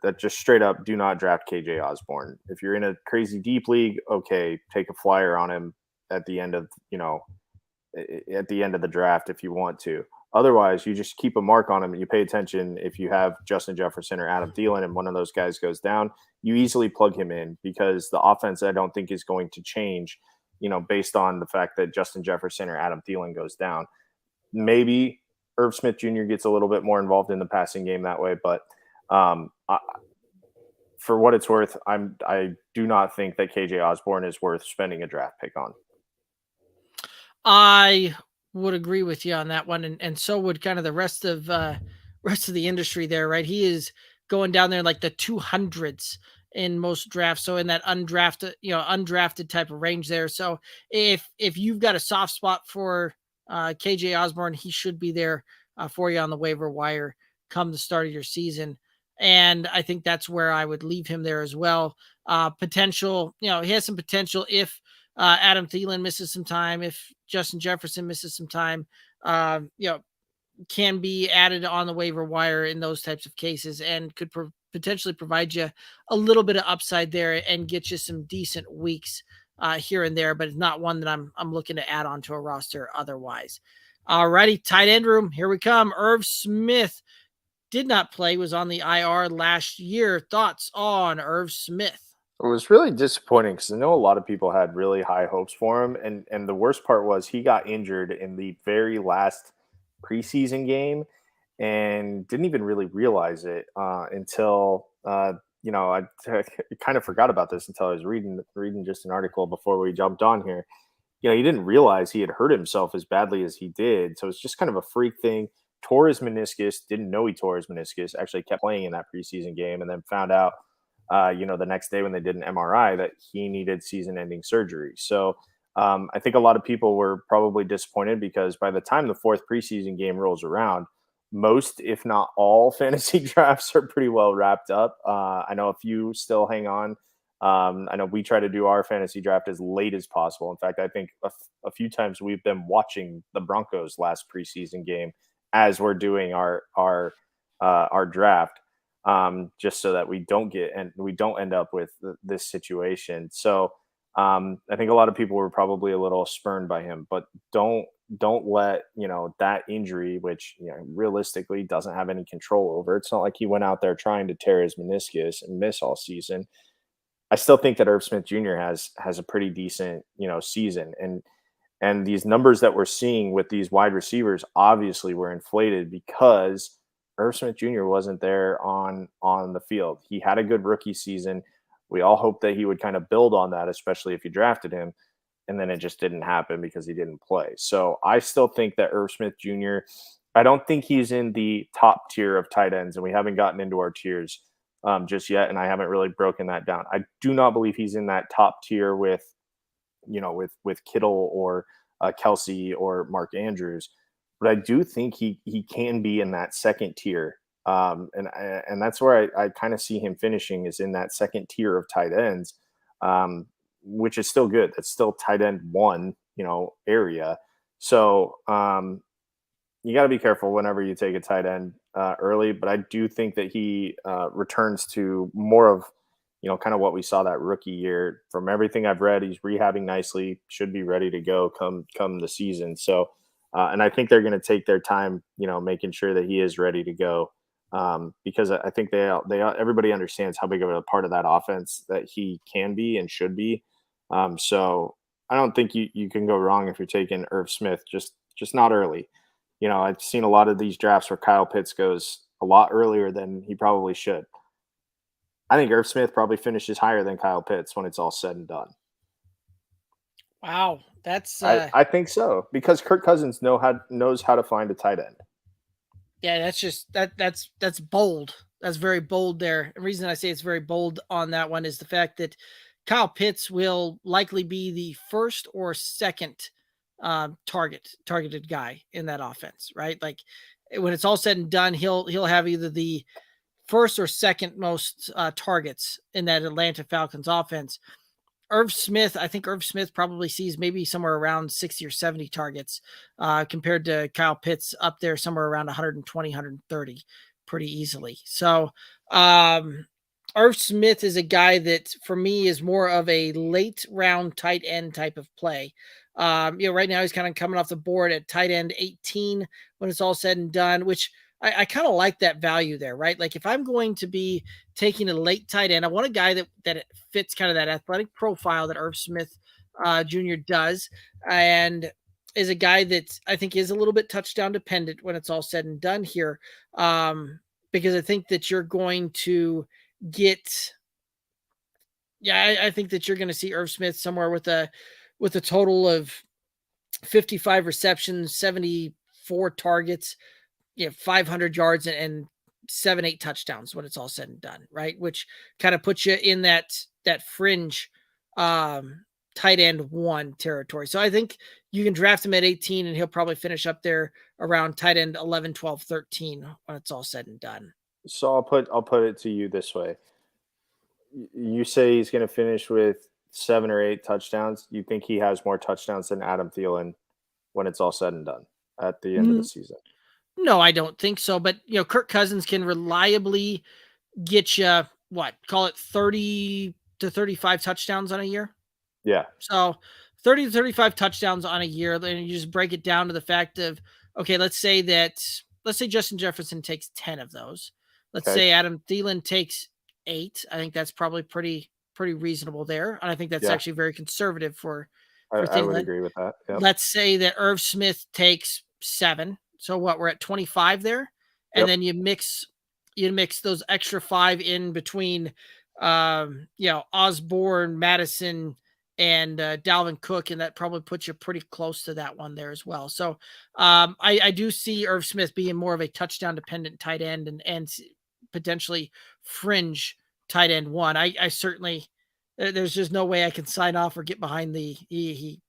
S3: That just straight up, do not draft KJ Osborn. If you're in a crazy deep league, okay, take a flyer on him at the end of the draft if you want to. Otherwise, you just keep a mark on him and you pay attention. If you have Justin Jefferson or Adam Thielen and one of those guys goes down, you easily plug him in because the offense I don't think is going to change, based on the fact that Justin Jefferson or Adam Thielen goes down. Maybe Irv Smith Jr. gets a little bit more involved in the passing game that way, but for what it's worth, I do not think that KJ Osborn is worth spending a draft pick on.
S2: I would agree with you on that one, and so would kind of the rest of the industry there, right? He is going down there like the 200s in most drafts, so in that undrafted type of range there. So if you've got a soft spot for KJ Osborn, he should be there for you on the waiver wire come the start of your season. And I think that's where I would leave him there as well. Potential, he has some potential if Adam Thielen misses some time, if Justin Jefferson misses some time, can be added on the waiver wire in those types of cases and could potentially provide you a little bit of upside there and get you some decent weeks here and there, but it's not one that I'm looking to add on to a roster otherwise. Alrighty, tight end room. Here we come. Irv Smith did not play, was on the IR last year. Thoughts on Irv Smith?
S3: It was really disappointing because I know a lot of people had really high hopes for him. And the worst part was he got injured in the very last preseason game and didn't even really realize it until, I kind of forgot about this until I was reading just an article before we jumped on here. He didn't realize he had hurt himself as badly as he did. So it's just kind of a freak thing. Tore his meniscus, didn't know he tore his meniscus, actually kept playing in that preseason game, and then found out, the next day when they did an MRI that he needed season-ending surgery. So I think a lot of people were probably disappointed because by the time the 4th preseason game rolls around, most, if not all, fantasy drafts are pretty well wrapped up. I know a few still hang on. I know we try to do our fantasy draft as late as possible. In fact, I think a few times we've been watching the Broncos' last preseason game as we're doing our draft, just so that we don't end up with this situation. So I think a lot of people were probably a little spurned by him, but don't let that injury, which realistically doesn't have any control over. It's not like he went out there trying to tear his meniscus and miss all season. I still think that Irv Smith Jr. has a pretty decent season, and these numbers that we're seeing with these wide receivers obviously were inflated because Irv Smith Jr. wasn't there on the field. He had a good rookie season. We all hoped that he would kind of build on that, especially if you drafted him. And then it just didn't happen because he didn't play. So I still think that Irv Smith Jr., I don't think he's in the top tier of tight ends, and we haven't gotten into our tiers just yet, and I haven't really broken that down. I do not believe he's in that top tier with Kittle or Kelsey or Mark Andrews. but I do think he can be in that second tier. And that's where I kind of see him finishing, is in that second tier of tight ends, which is still good. That's still tight end one, area. So you got to be careful whenever you take a tight end early, but I do think that he returns to more of, kind of what we saw that rookie year. From everything I've read, he's rehabbing nicely, should be ready to go come the season. So, and I think they're going to take their time, making sure that he is ready to go, because I think everybody understands how big of a part of that offense that he can be and should be. So I don't think you can go wrong if you're taking Irv Smith, just not early. I've seen a lot of these drafts where Kyle Pitts goes a lot earlier than he probably should. I think Irv Smith probably finishes higher than Kyle Pitts when it's all said and done.
S2: Wow, that's
S3: I think so, because Kirk Cousins knows how to find a tight end.
S2: Yeah, that's just that's bold. That's very bold there. The reason I say it's very bold on that one is the fact that Kyle Pitts will likely be the first or second targeted guy in that offense, right? Like when it's all said and done, he'll have either the first or second most targets in that Atlanta Falcons offense. Irv Smith, I think Irv Smith probably sees maybe somewhere around 60 or 70 targets compared to Kyle Pitts up there somewhere around 120, 130 pretty easily. So Irv Smith is a guy that for me is more of a late round tight end type of play. Right now he's kind of coming off the board at tight end 18 when it's all said and done, which I kind of like that value there, right? Like if I'm going to be taking a late tight end, I want a guy that fits kind of that athletic profile that Irv Smith Jr. does, and is a guy that I think is a little bit touchdown dependent when it's all said and done here, because I think that you're going to get, I think that you're going to see Irv Smith somewhere with a total of 55 receptions, 74 targets, 500 yards and 7-8 touchdowns when it's all said and done, right? Which kind of puts you in that fringe tight end one territory. So I think you can draft him at 18 and he'll probably finish up there around tight end 11, 12, 13 when it's all said and done.
S3: So I'll put it to you this way. You say he's going to finish with 7 or 8 touchdowns. You think he has more touchdowns than Adam Thielen when it's all said and done at the end of the season?
S2: No, I don't think so. But, Kirk Cousins can reliably get you, call it 30 to 35 touchdowns on a year.
S3: Yeah.
S2: So 30 to 35 touchdowns on a year. Then you just break it down to the fact of, okay, let's say Justin Jefferson takes 10 of those. Let's say Adam Thielen takes 8. I think that's probably pretty reasonable there. And I think that's actually very conservative for Thielen.
S3: I would agree with that. Yep.
S2: Let's say that Irv Smith takes 7. So we're at 25 there. And then you mix those extra 5 in between, Osborn, Mattison, and Dalvin Cook. And that probably puts you pretty close to that one there as well. So I do see Irv Smith being more of a touchdown dependent tight end and potentially fringe tight end one. I certainly, there's just no way I can sign off or get behind that he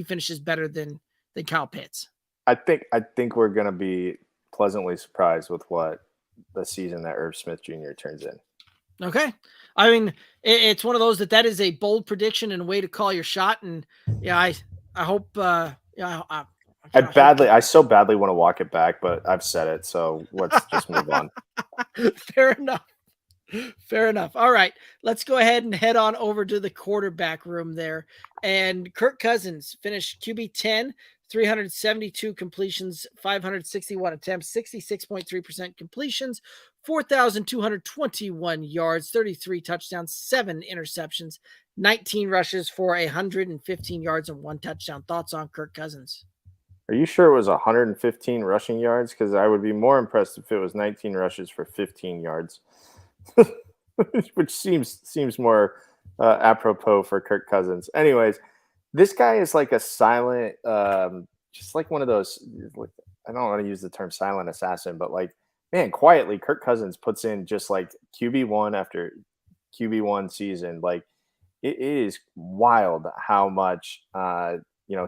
S2: finishes better than Kyle Pitts.
S3: I think we're going to be pleasantly surprised with what the season that Irv Smith Jr. turns in.
S2: Okay. I mean, it's one of those that is a bold prediction and a way to call your shot. And I hope, I
S3: so badly want to walk it back, but I've said it. So let's just move on.
S2: Fair enough. All right. Let's go ahead and head on over to the quarterback room there. And Kirk Cousins finished QB 10, 372 completions, 561 attempts, 66.3% completions, 4,221 yards, 33 touchdowns, 7 interceptions, 19 rushes for 115 yards and 1 touchdown. Thoughts on Kirk Cousins?
S3: Are you sure it was 115 rushing yards? Because I would be more impressed if it was 19 rushes for 15 yards, which seems more apropos for Kirk Cousins. Anyways, this guy is like a silent, just like one of those, I don't want to use the term silent assassin, but quietly Kirk Cousins puts in just like QB1 after QB1 season. Like it is wild how much,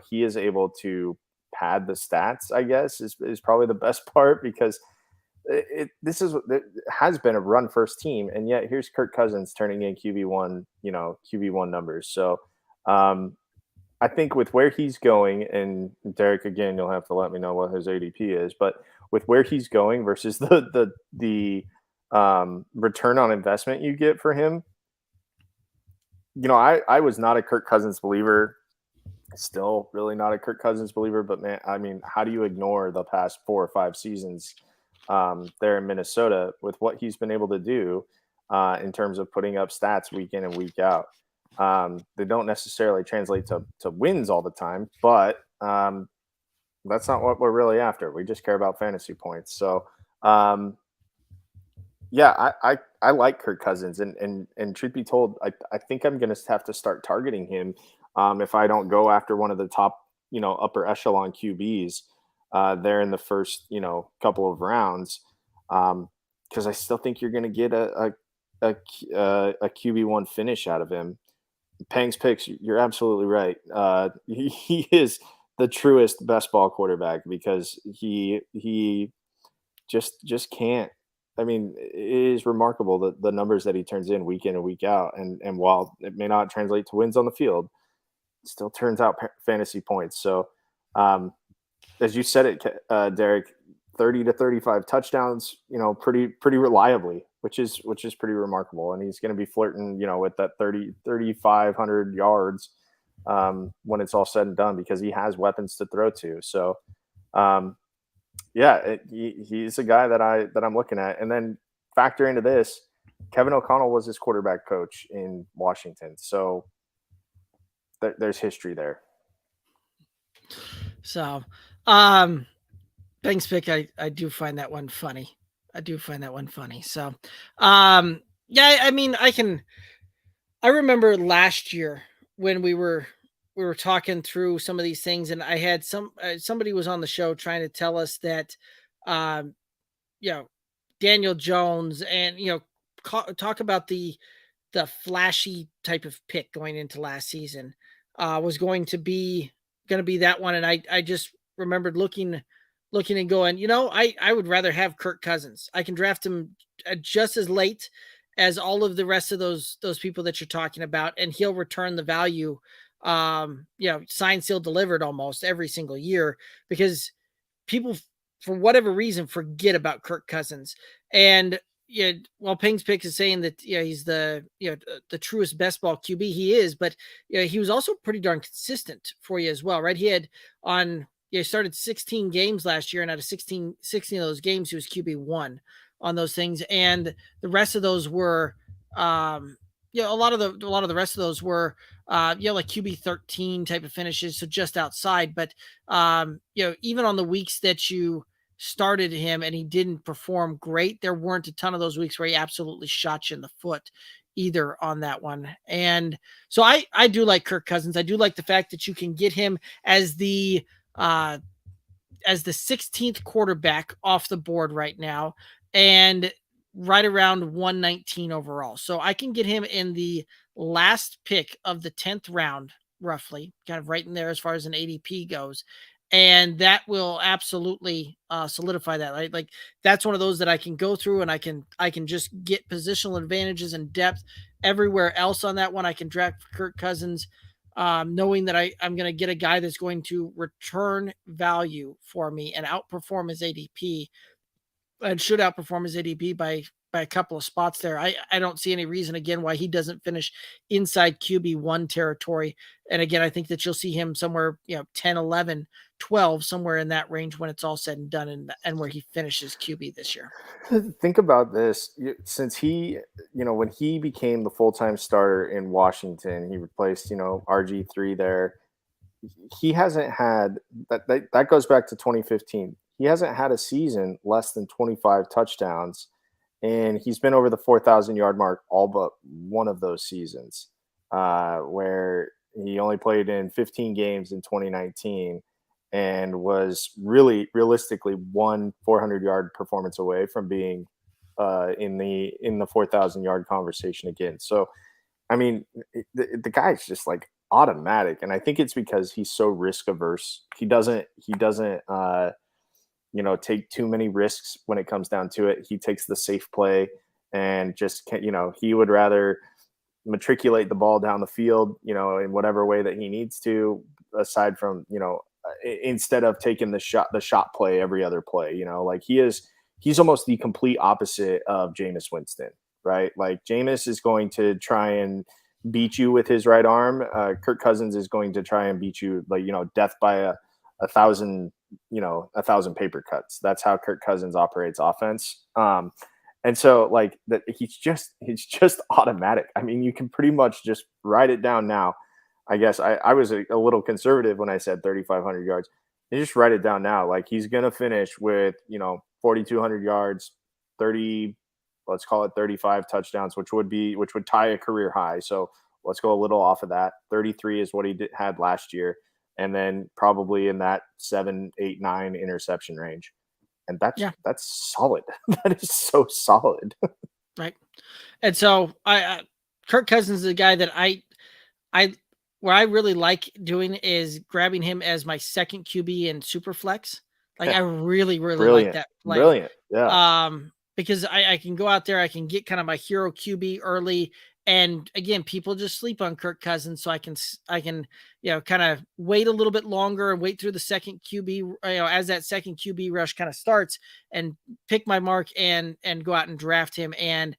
S3: he is able to pad the stats, I guess, is probably the best part, because it has been a run first team, and yet here's Kirk Cousins turning in QB1 numbers. So I think with where he's going, and Derek, again, you'll have to let me know what his ADP is, but with where he's going versus the return on investment you get for him, I was not a Kirk Cousins believer. Still really not a Kirk Cousins believer, but man, I mean, how do you ignore the past 4 or 5 seasons there in Minnesota with what he's been able to do in terms of putting up stats week in and week out? They don't necessarily translate to wins all the time, but that's not what we're really after. We just care about fantasy points. So, yeah, I like Kirk Cousins, and truth be told, I think I'm going to have to start targeting him if I don't go after one of the top, upper echelon QBs there in the first, couple of rounds, because I still think you're going to get a QB1 finish out of him. Pang's picks, you're absolutely right. He is the truest best ball quarterback, because he just can't. I mean, it is remarkable the numbers that he turns in and week out. And while it may not translate to wins on the field, it still turns out fantasy points. So, as you said it, Derek, 30 to 35 touchdowns, pretty reliably, which is pretty remarkable. And he's going to be flirting, with that 3,500 yards when it's all said and done, because he has weapons to throw to. So, yeah, he's a guy that I'm looking at. And then factor into this, Kevin O'Connell was his quarterback coach in Washington. So there's history there.
S2: So, Bang's pick, I do find that one funny. So, yeah, I mean, I remember last year when we were talking through some of these things, and I had somebody was on the show trying to tell us that, Daniel Jones, and, talk about the flashy type of pick going into last season, was going to be that one. And I just remembered looking and going, I would rather have Kirk Cousins. I can draft him just as late as all of the rest of those people that you're talking about, and he'll return the value, signed, sealed, delivered almost every single year, because people, for whatever reason, forget about Kirk Cousins. And while Ping's pick is saying that he's the truest best ball QB, he is, but he was also pretty darn consistent for you as well, right? He had he started 16 games last year, and out of 16 of those games, he was QB1 on those things, and the rest of those were a lot of the rest of those were like QB 13 type of finishes, so just outside. But even on the weeks that you started him and he didn't perform great, there weren't a ton of those weeks where he absolutely shot you in the foot either on that one. And so I do like Kirk Cousins. I do like the fact that you can get him as the 16th quarterback off the board right now, and right around 119 overall. So I can get him in the last pick of the 10th round, roughly, kind of right in there as far as an ADP goes. And that will absolutely solidify that, right? Like, that's one of those that I can go through, and I can just get positional advantages and depth everywhere else on that one. I can draft Kirk Cousins, knowing that I'm going to get a guy that's going to return value for me and outperform his ADP, and should outperform his ADP by a couple of spots there. I don't see any reason, again, why he doesn't finish inside QB1 territory. And again, I think that you'll see him somewhere, 10, 11, 12, somewhere in that range when it's all said and done, and where he finishes QB this year.
S3: Think about this. Since he, when he became the full-time starter in Washington, he replaced, RG3 there. He hasn't had that goes back to 2015. He hasn't had a season less than 25 touchdowns, and he's been over the 4,000 yard mark all but one of those seasons, where he only played in 15 games in 2019 and was really realistically one 400 yard performance away from being in the 4,000 yard conversation again. So, I mean, the guy's just like automatic. And I think it's because he's so risk averse. He doesn't take too many risks when it comes down to it. He takes the safe play and just, he would rather matriculate the ball down the field, in whatever way that he needs to, aside from, instead of taking the shot play every other play, like he's almost the complete opposite of Jameis Winston, right? Like Jameis is going to try and beat you with his right arm. Kirk Cousins is going to try and beat you, like, death by a thousand paper cuts. That's how Kirk Cousins operates offense. And so like that, he's just automatic. I mean, you can pretty much just write it down now. I guess I was a little conservative when I said 3,500 yards. You just write it down now. Like he's going to finish with, 4,200 yards, 30, let's call it 35 touchdowns, which would tie a career high. So let's go a little off of that. 33 is what he had last year. And then probably in that 7, 8, 9 interception range. And that's solid. That is so solid.
S2: Right. And so Kirk Cousins is a guy that where I really like doing is grabbing him as my second QB in Superflex. Like I really, really like that play.
S3: Brilliant. Yeah.
S2: Because I can go out there, I can get kind of my hero QB early. And again, people just sleep on Kirk Cousins. So I can, kind of wait a little bit longer and wait through the second QB, as that second QB rush kind of starts, and pick my mark and go out and draft him. And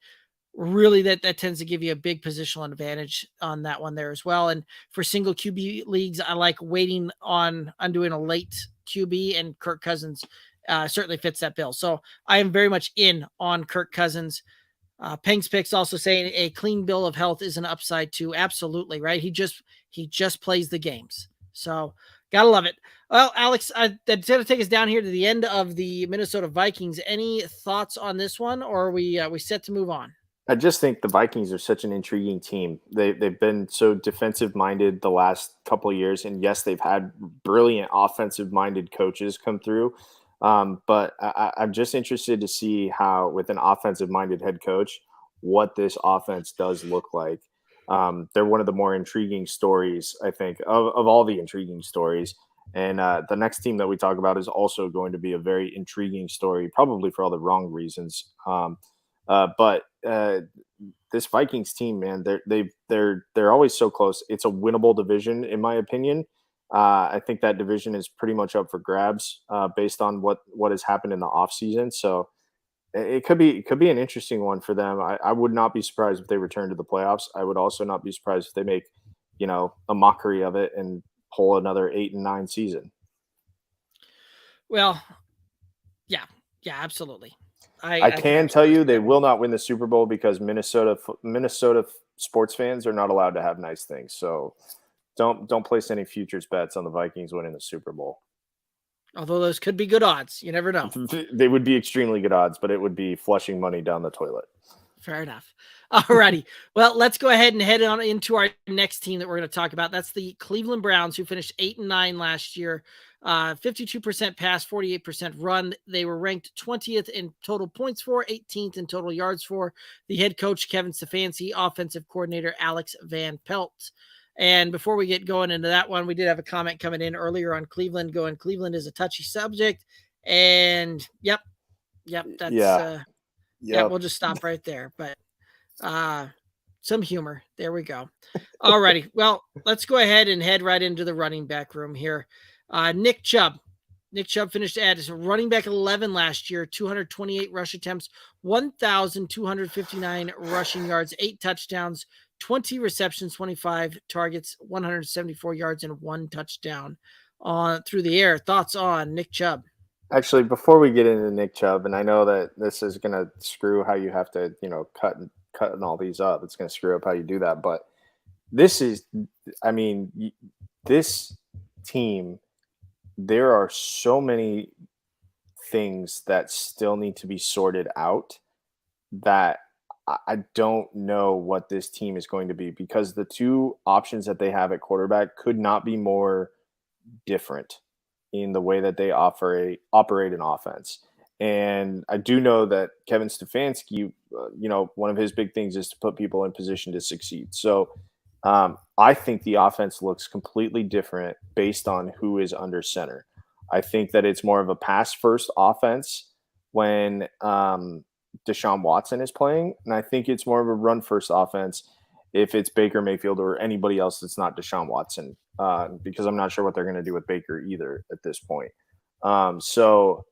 S2: really that tends to give you a big positional advantage on that one there as well. And for single QB leagues, I like waiting on doing a late QB, and Kirk Cousins certainly fits that bill. So I am very much in on Kirk Cousins. Peng's Picks also saying a clean bill of health is an upside too. Absolutely. Right. He just plays the games. So gotta love it. Well, Alex, that's going to take us down here to the end of the Minnesota Vikings. Any thoughts on this one, or are we set to move on?
S3: I just think the Vikings are such an intriguing team. They've been so defensive minded the last couple of years, and yes, they've had brilliant offensive minded coaches come through. But I'm just interested to see how, with an offensive minded head coach, what this offense does look like. They're one of the more intriguing stories, I think, of all the intriguing stories. And the next team that we talk about is also going to be a very intriguing story, probably for all the wrong reasons. But this Vikings team, man, they're always so close. It's a winnable division, in my opinion. I think that division is pretty much up for grabs based on what has happened in the offseason. So it could be an interesting one for them. I would not be surprised if they return to the playoffs. I would also not be surprised if they make, a mockery of it and pull another 8-9 season.
S2: Well, yeah, absolutely.
S3: I can tell you they will not win the Super Bowl because Minnesota sports fans are not allowed to have nice things. So don't place any futures bets on the Vikings winning the Super Bowl.
S2: Although those could be good odds. You never know.
S3: They would be extremely good odds, but it would be flushing money down the toilet.
S2: Fair enough. All righty. Well, let's go ahead and head on into our next team that we're going to talk about. That's the Cleveland Browns, who finished 8-9 last year. 52% pass, 48% run. They were ranked 20th in total points for, 18th in total yards for. The head coach, Kevin Stefanski, offensive coordinator, Alex Van Pelt. And before we get going into that one, we did have a comment coming in earlier on Cleveland going, Cleveland is a touchy subject. And yep, that's we'll just stop right there. But some humor. There we go. All righty. Well, let's go ahead and head right into the running back room here. Nick Chubb. Nick Chubb finished as running back 11 last year, 228 rush attempts, 1,259 rushing yards, 8 touchdowns, 20 receptions, 25 targets, 174 yards, and 1 touchdown through the air. Thoughts on Nick Chubb?
S3: Actually, before we get into Nick Chubb, and I know that this is going to screw how you have to, cutting all these up. It's going to screw up how you do that. But this team, there are so many things that still need to be sorted out that I don't know what this team is going to be, because the two options that they have at quarterback could not be more different in the way that they operate an offense. And I do know that Kevin Stefanski, one of his big things is to put people in position to succeed. So I think the offense looks completely different based on who is under center. I think that it's more of a pass first offense when Deshaun Watson is playing, and I think it's more of a run first offense if it's Baker Mayfield or anybody else that's not Deshaun Watson, because I'm not sure what they're going to do with Baker either at this point. So,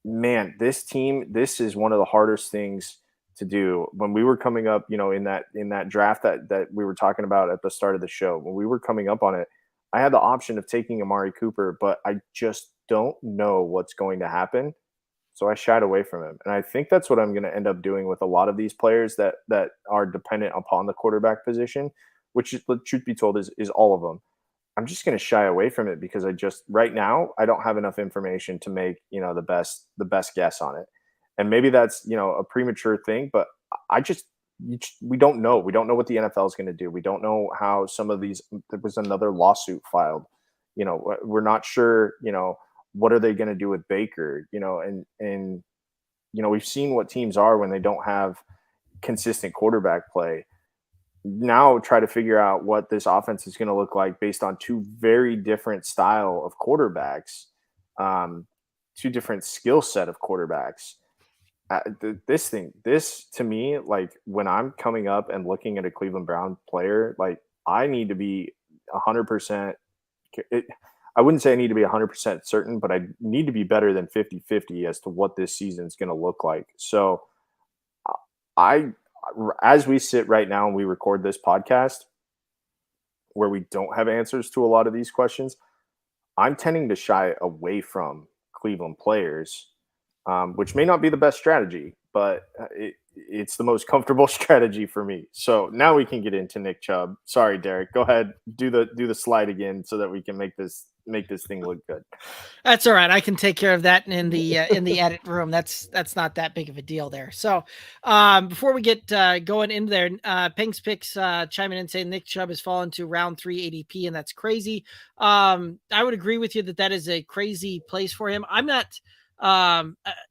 S3: man, this team, this is one of the hardest things to do. When we were coming up, in that draft that we were talking about at the start of the show, when we were coming up on it, I had the option of taking Amari Cooper, but I just don't know what's going to happen. So I shied away from him. And I think that's what I'm going to end up doing with a lot of these players that are dependent upon the quarterback position, which, truth be told, is all of them. I'm just going to shy away from it because right now I don't have enough information to make, the best guess on it. And maybe that's, a premature thing, but we don't know. We don't know what the NFL is going to do. We don't know how some of these, there was another lawsuit filed, we're not sure, what are they going to do with Baker, and we've seen what teams are when they don't have consistent quarterback play. Now try to figure out what this offense is going to look like based on two very different style of quarterbacks, two different skill set of quarterbacks. This to me, like when I'm coming up and looking at a Cleveland Brown player, like I need to be 100%. I wouldn't say I need to be 100% certain, but I need to be better than 50-50 as to what this season is going to look like. So as we sit right now and we record this podcast where we don't have answers to a lot of these questions, I'm tending to shy away from Cleveland players, which may not be the best strategy, but it's the most comfortable strategy for me. So now we can get into Nick Chubb. Sorry, Derek, go ahead, do the slide again so that we can make this thing look good.
S2: That's all right. I can take care of that in the edit room. That's not that big of a deal there. So before we get going into there, Pink's Picks chiming in saying Nick Chubb has fallen to round 3 ADP, and that's crazy. I would agree with you that is a crazy place for him. I'm not.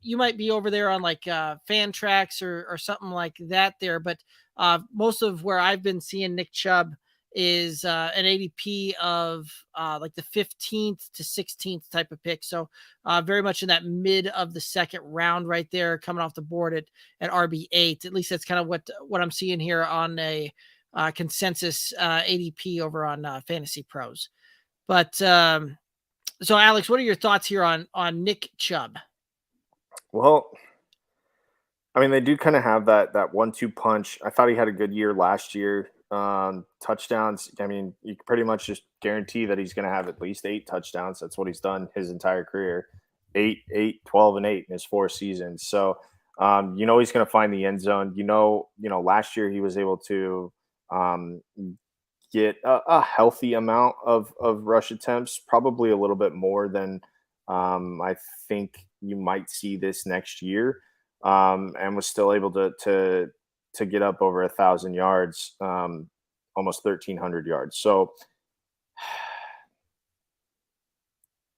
S2: You might be over there on like fan tracks or something like that there, but most of where I've been seeing Nick Chubb is an ADP of like the 15th to 16th type of pick. So very much in that mid of the second round right there, coming off the board at RB8. At least that's kind of what I'm seeing here on a consensus ADP over on Fantasy Pros. But so Alex, what are your thoughts here on Nick Chubb?
S3: Well, I mean, they do kind of have that 1-2 punch. I thought he had a good year last year. Touchdowns, I mean, you can pretty much just guarantee that he's going to have at least 8 touchdowns. That's what he's done his entire career. 8, 12, and 8 in his 4 seasons. So, he's going to find the end zone. Last year he was able to get a healthy amount of rush attempts, probably a little bit more than I think you might see this next year, and was still able to get up over 1,000 yards, almost 1,300 yards. So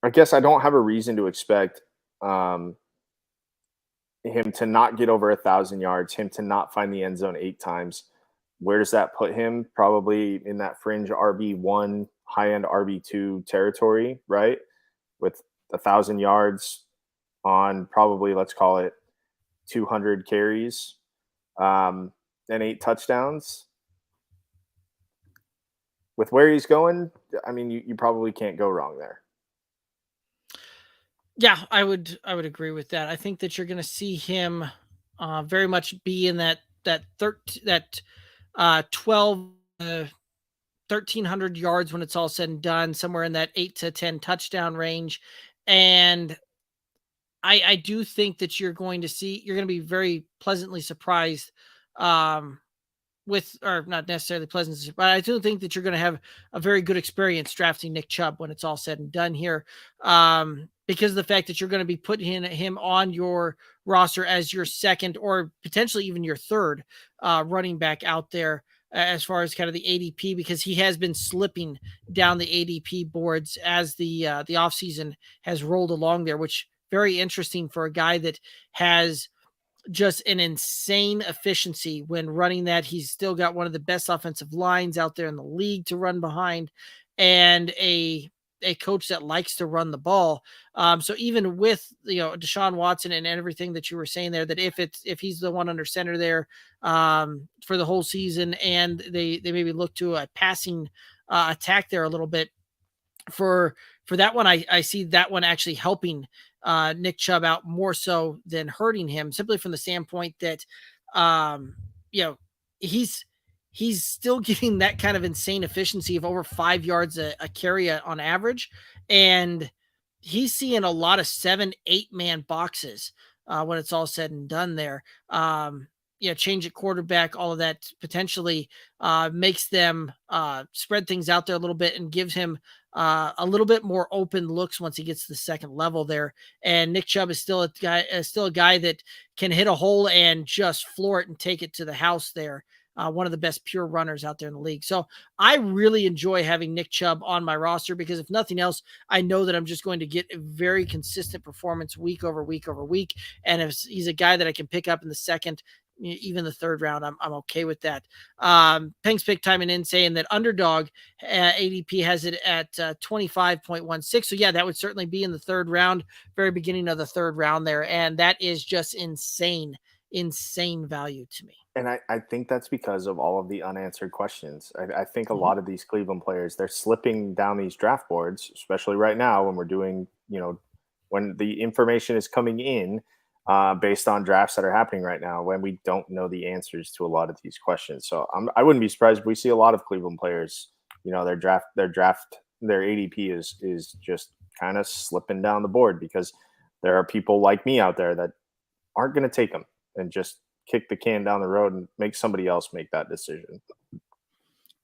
S3: I guess I don't have a reason to expect him to not get over 1,000 yards, him to not find the end zone 8 times. Where does that put him? Probably in that fringe RB1, high-end RB2 territory, right? With 1,000 yards on probably, let's call it 200 carries, and 8 touchdowns. With where he's going, I mean, you probably can't go wrong there.
S2: Yeah, I would agree with that. I think that you're going to see him very much be in that 12 1,300 yards when it's all said and done, somewhere in that 8 to 10 touchdown range. And I do think that you're going to be very pleasantly surprised or not necessarily pleasant, but I do think that you're going to have a very good experience drafting Nick Chubb when it's all said and done here. Because of the fact that you're going to be putting him on your roster as your second or potentially even your third running back out there as far as kind of the ADP, because he has been slipping down the ADP boards as the offseason has rolled along there, which very interesting for a guy that has just an insane efficiency when running that. He's still got one of the best offensive lines out there in the league to run behind, and a coach that likes to run the ball. So even with, Deshaun Watson and everything that you were saying there, that if he's the one under center there for the whole season, and they maybe look to a passing attack there a little bit, for that one, I see that one actually helping Nick Chubb out more so than hurting him, simply from the standpoint that he's still getting that kind of insane efficiency of over 5 yards a carry on average, and he's seeing a lot of 7-8 man boxes when it's all said and done there. Change at quarterback, all of that potentially makes them spread things out there a little bit and gives him a little bit more open looks once he gets to the second level there. And Nick Chubb is still a guy that can hit a hole and just floor it and take it to the house there. One of the best pure runners out there in the league. So I really enjoy having Nick Chubb on my roster, because if nothing else, I know that I'm just going to get a very consistent performance week over week over week. And if he's a guy that I can pick up in the second, even the third round, I'm okay with that. Pink's pick timing in saying that Underdog ADP has it at 25.16. So yeah, that would certainly be in the third round, very beginning of the third round there. And that is just insane value to me.
S3: And I think that's because of all of the unanswered questions. I think a lot of these Cleveland players, they're slipping down these draft boards, especially right now when we're doing, when the information is coming in based on drafts that are happening right now, when we don't know the answers to a lot of these questions. So I wouldn't be surprised if we see a lot of Cleveland players, their ADP is just kind of slipping down the board, because there are people like me out there that aren't going to take them and just kick the can down the road and make somebody else make that decision.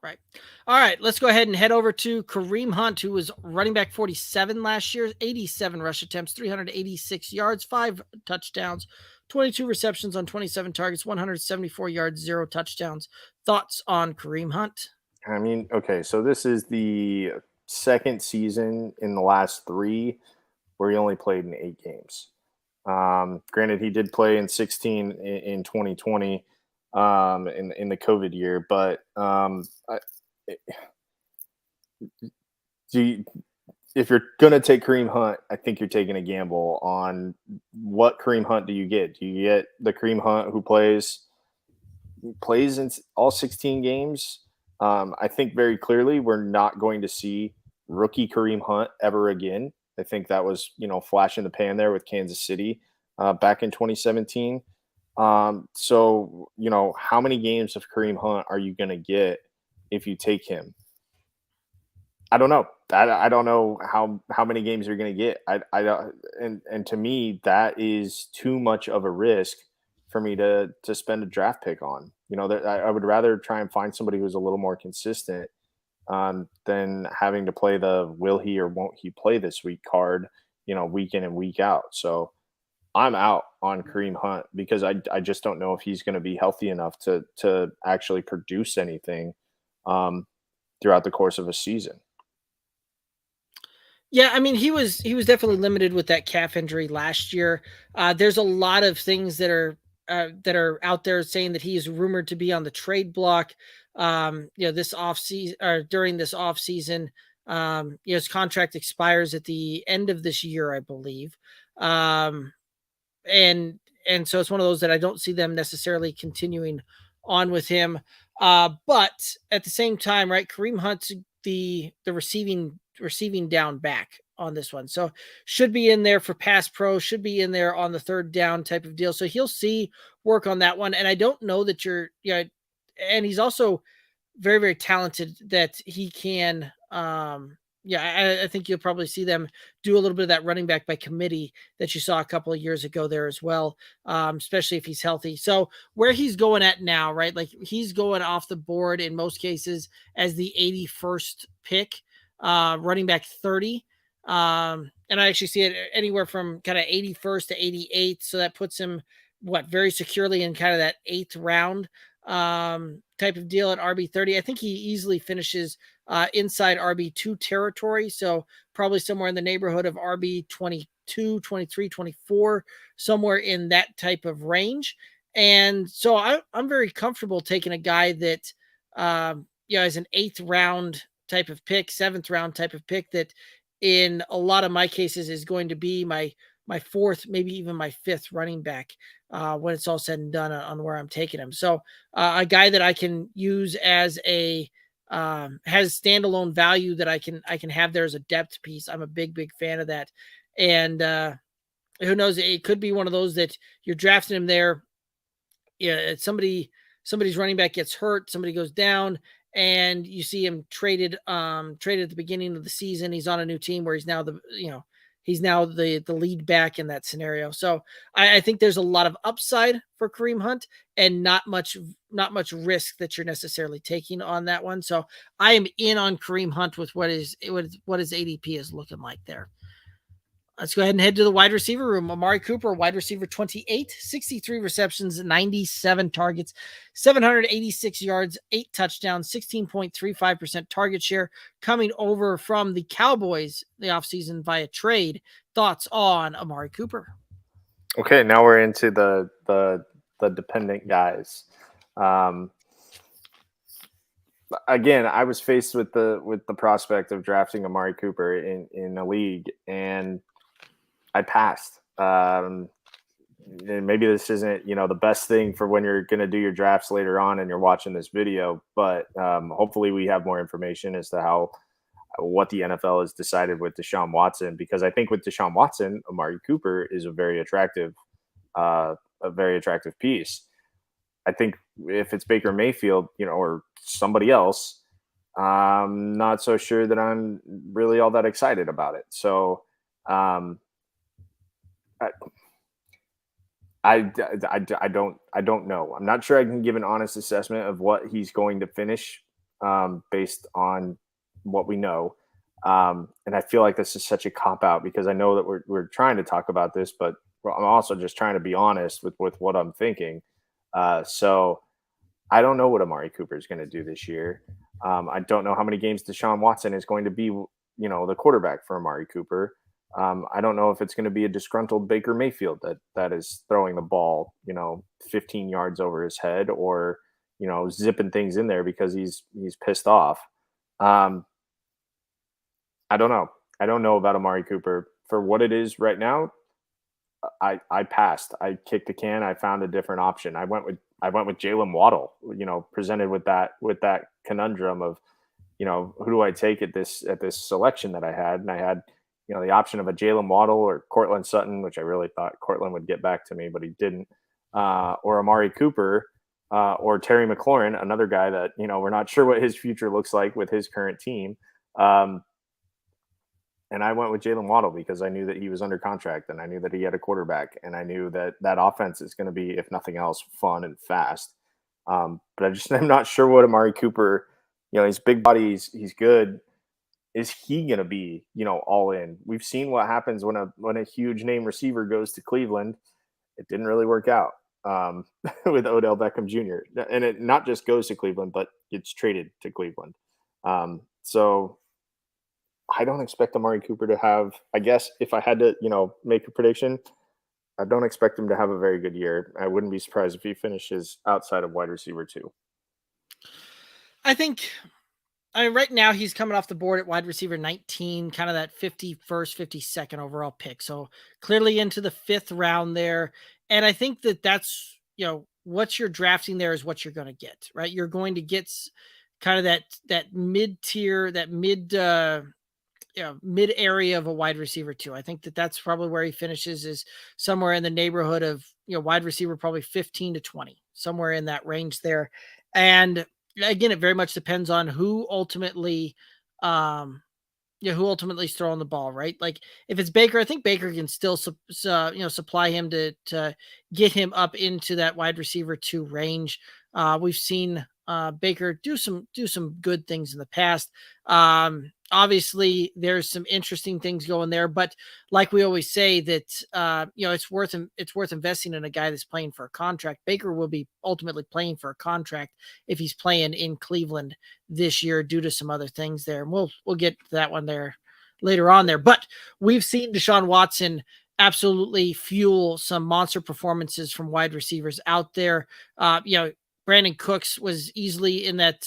S2: Right. All right, let's go ahead and head over to Kareem Hunt, who was running back 47 last year, 87 rush attempts, 386 yards, 5 touchdowns, 22 receptions on 27 targets, 174 yards, 0 touchdowns. Thoughts on Kareem Hunt?
S3: I mean, okay, so this is the second season in the last 3 where he only played in 8 games. Granted, he did play in 16 in 2020 in the COVID year, but if you're going to take Kareem Hunt, I think you're taking a gamble on what Kareem Hunt do you get? Do you get the Kareem Hunt who plays in all 16 games? I think very clearly we're not going to see rookie Kareem Hunt ever again. I think that was, flash in the pan there with Kansas City back in 2017. So, how many games of Kareem Hunt are you going to get if you take him? I don't know. I don't know how many games you're going to get. I don't, and to me, that is too much of a risk for me to spend a draft pick on. I would rather try and find somebody who's a little more consistent than having to play the will he or won't he play this week card, week in and week out. So I'm out on Kareem Hunt, because I just don't know if he's going to be healthy enough to actually produce anything throughout the course of a season.
S2: Yeah, I mean, he was definitely limited with that calf injury last year. There's a lot of things that are out there saying that he is rumored to be on the trade block. This off season, or during this off season, his contract expires at the end of this year, I believe. And so it's one of those that I don't see them necessarily continuing on with him. But at the same time, right, Kareem Hunt's the receiving down back on this one. So should be in there for pass pro, should be in there on the third down type of deal. So he'll see work on that one. And I don't know that and he's also very, very talented that he can, I think you'll probably see them do a little bit of that running back by committee that you saw a couple of years ago there as well, especially if he's healthy. So where he's going at now, right? Like he's going off the board in most cases as the 81st pick, running back 30. And I actually see it anywhere from kind of 81st to 88. So that puts him very securely in kind of that 8th round type of deal at RB30. I think he easily finishes inside RB2 territory. So probably somewhere in the neighborhood of RB20 22, 23, 24, somewhere in that type of range. And so I'm very comfortable taking a guy that, as an 8th round type of pick, 7th round type of pick that in a lot of my cases is going to be my 4th, maybe even my 5th running back when it's all said and done on where I'm taking him. So a guy that I can use as a has standalone value that I can have there as a depth piece. I'm a big fan of that. And who knows, it could be one of those that you're drafting him there. Yeah, somebody's running back gets hurt, somebody goes down, and you see him traded at the beginning of the season. He's on a new team where he's now the lead back in that scenario. So I think there's a lot of upside for Kareem Hunt and not much risk that you're necessarily taking on that one. So I am in on Kareem Hunt with what his ADP is looking like there. Let's go ahead and head to the wide receiver room. Amari Cooper, wide receiver 28, 63 receptions, 97 targets, 786 yards, 8 touchdowns, 16.35% target share, coming over from the Cowboys the offseason via trade. Thoughts on Amari Cooper?
S3: Okay, now we're into the dependent guys. Again, I was faced with the prospect of drafting Amari Cooper in a league, and I passed. And maybe this isn't, the best thing for when you're going to do your drafts later on and you're watching this video, but hopefully we have more information as to what the NFL has decided with Deshaun Watson, because I think with Deshaun Watson, Amari Cooper is a very attractive piece. I think if it's Baker Mayfield, or somebody else, I'm not so sure that I'm really all that excited about it. So, I don't know. I'm not sure I can give an honest assessment of what he's going to finish based on what we know. And I feel like this is such a cop-out because I know that we're trying to talk about this, but I'm also just trying to be honest with what I'm thinking. So I don't know what Amari Cooper is going to do this year. I don't know how many games Deshaun Watson is going to be, the quarterback for Amari Cooper. I don't know if it's going to be a disgruntled Baker Mayfield that is throwing the ball, 15 yards over his head or, zipping things in there because he's pissed off. I don't know. I don't know about Amari Cooper for what it is right now. I passed. I kicked the can. I found a different option. I went with Jalen Waddle, presented with that conundrum of, who do I take at this selection that I had? And I had, the option of a Jalen Waddle or Cortland Sutton, which I really thought Cortland would get back to me, but he didn't, or Amari Cooper, or Terry McLaurin, another guy that, we're not sure what his future looks like with his current team. And I went with Jalen Waddle because I knew that he was under contract and I knew that he had a quarterback and I knew that offense is going to be, if nothing else, fun and fast. But I'm not sure what Amari Cooper, he's big body, he's good. Is he going to be, all in? We've seen what happens when a huge name receiver goes to Cleveland. It didn't really work out with Odell Beckham Jr. And it not just goes to Cleveland, but gets traded to Cleveland. So I don't expect Amari Cooper to have, I guess if I had to, make a prediction, I don't expect him to have a very good year. I wouldn't be surprised if he finishes outside of wide receiver 2.
S2: Right now he's coming off the board at wide receiver 19, kind of that 51st, 52nd overall pick. So clearly into the 5th round there. And I think that's, what you're drafting there is what you're going to get, right? You're going to get kind of that mid-tier, that mid area of a wide receiver 2. I think that's probably where he finishes, is somewhere in the neighborhood of, wide receiver, probably 15 to 20, somewhere in that range there. And again, it very much depends on who ultimately is throwing the ball, right? Like if it's Baker, I think Baker can still, supply him to get him up into that wide receiver 2 range. We've seen Baker do some good things in the past. Obviously there's some interesting things going there, but like we always say that, it's worth investing in a guy that's playing for a contract. Baker will be ultimately playing for a contract if he's playing in Cleveland this year due to some other things there. And we'll get to that one there later on there. But we've seen Deshaun Watson absolutely fuel some monster performances from wide receivers out there. Brandon Cooks was easily in that,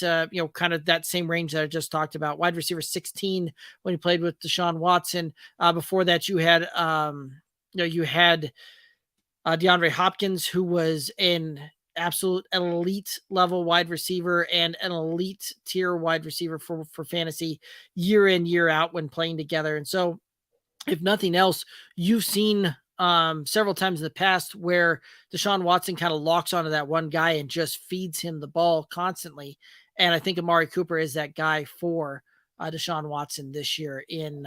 S2: kind of that same range that I just talked about. Wide receiver 16 when he played with Deshaun Watson. Before that, you had DeAndre Hopkins, who was an absolute elite level wide receiver and an elite tier wide receiver for fantasy year in, year out when playing together. And so, if nothing else, you've seen several times in the past where Deshaun Watson kind of locks onto that one guy and just feeds him the ball constantly. And I think Amari Cooper is that guy for Deshaun Watson this year in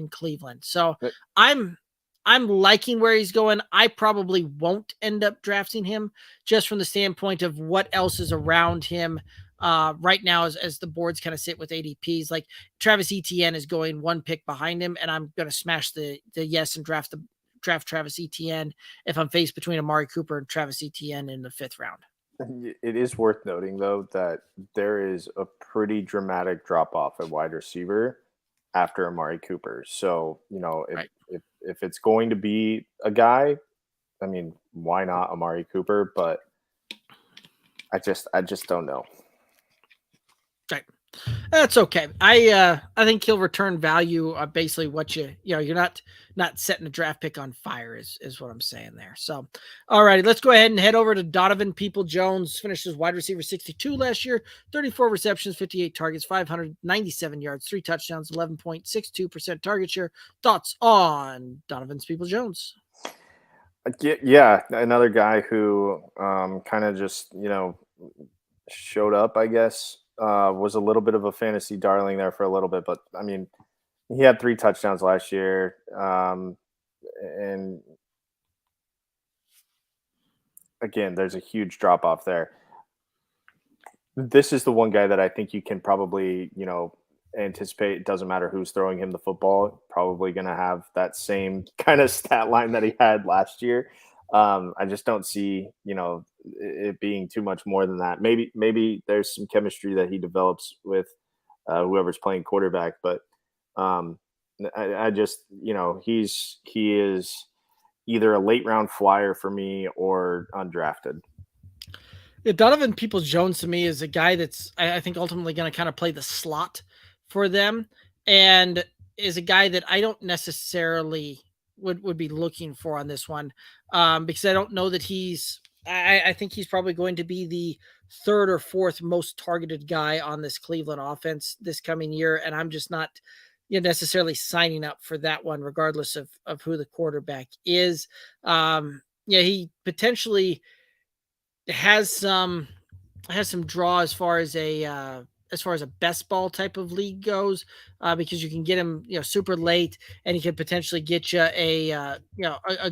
S2: Cleveland. So I'm liking where he's going. I probably won't end up drafting him just from the standpoint of what else is around him right now as the boards kind of sit with ADPs. Like Travis Etienne is going one pick behind him, and I'm going to smash the yes and draft Travis Etienne if I'm faced between Amari Cooper and Travis Etienne in the 5th round.
S3: It is worth noting, though, that there is a pretty dramatic drop-off at wide receiver after Amari Cooper. So, if it's going to be a guy, I mean, why not Amari Cooper? But I just don't know.
S2: Right. That's okay. I think he'll return value. Basically, what you're not setting a draft pick on fire is what I'm saying there. So, all righty, let's go ahead and head over to Donovan Peoples-Jones. Finished as wide receiver 62 last year, 34 receptions, 58 targets, 597 yards, 3 touchdowns, 11.62% target share. Thoughts on Donovan Peoples-Jones?
S3: Yeah, another guy who kind of just showed up, I guess. Was a little bit of a fantasy darling there for a little bit, but I mean, he had 3 touchdowns last year. And again, there's a huge drop off there. This is the one guy that I think you can probably, anticipate. It doesn't matter who's throwing him the football, probably going to have that same kind of stat line that he had last year. I just don't see, it being too much more than that. Maybe there's some chemistry that he develops with whoever's playing quarterback, but I just, he is either a late round flyer for me or undrafted.
S2: Yeah, Donovan Peoples-Jones to me is a guy that's, I think, ultimately going to kind of play the slot for them, and is a guy that I don't necessarily would be looking for on this one, because I don't know that I think he's probably going to be the 3rd or 4th most targeted guy on this Cleveland offense this coming year, and I'm just not necessarily signing up for that one, regardless of who the quarterback is. He potentially has some draw as far as a best ball type of league goes, because you can get him, super late, and he could potentially get you a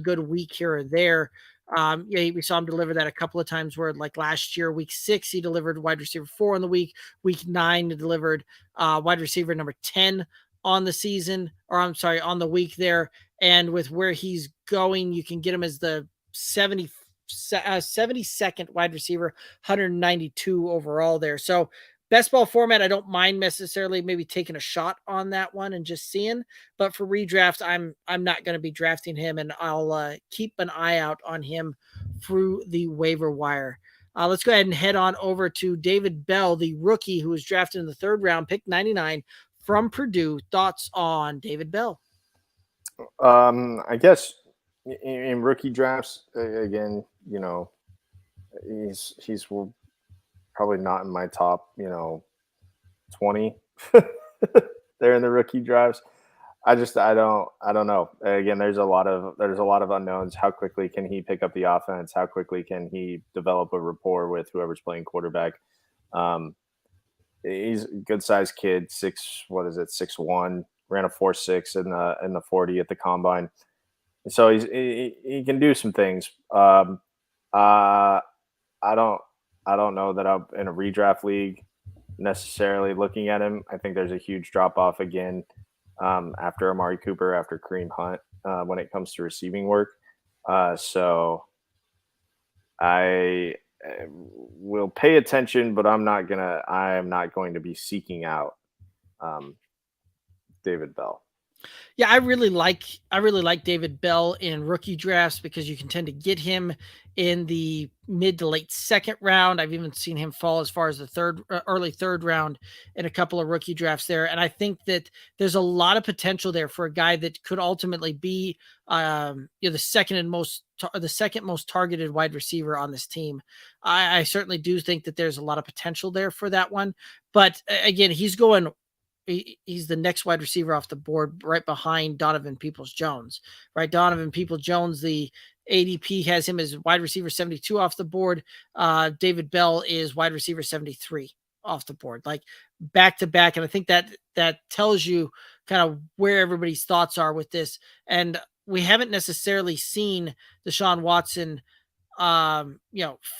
S2: good week here or there. We saw him deliver that a couple of times where, like last year, week 6, he delivered wide receiver 4 on the week. Week 9, he delivered wide receiver number 10 on the season, on the week there. And with where he's going, you can get him as the 72nd wide receiver, 192 overall there. So best ball format, I don't mind necessarily maybe taking a shot on that one and just seeing, but for redraft, I'm not going to be drafting him, and I'll keep an eye out on him through the waiver wire. Let's go ahead and head on over to David Bell, the rookie who was drafted in the 3rd round, pick 99 from Purdue. Thoughts on David Bell?
S3: I guess in rookie drafts, again, he's probably not in my top, 20 there in the rookie drafts. I don't know. Again, there's a lot of unknowns. How quickly can he pick up the offense? How quickly can he develop a rapport with whoever's playing quarterback? He's a good sized kid, 6'1", ran a 4.6 in the 40 at the combine. So he can do some things. I don't know that I'm in a redraft league necessarily looking at him. I think there's a huge drop off again after Amari Cooper, after Kareem Hunt, when it comes to receiving work. So I will pay attention, but I am not going to be seeking out David Bell.
S2: Yeah, I really like David Bell in rookie drafts because you can tend to get him in the mid to late second round. I've even seen him fall as far as the early third round in a couple of rookie drafts there. And I think that there's a lot of potential there for a guy that could ultimately be, the second most targeted wide receiver on this team. I certainly do think that there's a lot of potential there for that one. But again, he's the next wide receiver off the board right behind Donovan Peoples-Jones, right? Donovan Peoples-Jones, the ADP has him as wide receiver 72 off the board. David Bell is wide receiver 73 off the board, like back to back. And I think that tells you kind of where everybody's thoughts are with this. And we haven't necessarily seen Deshaun Watson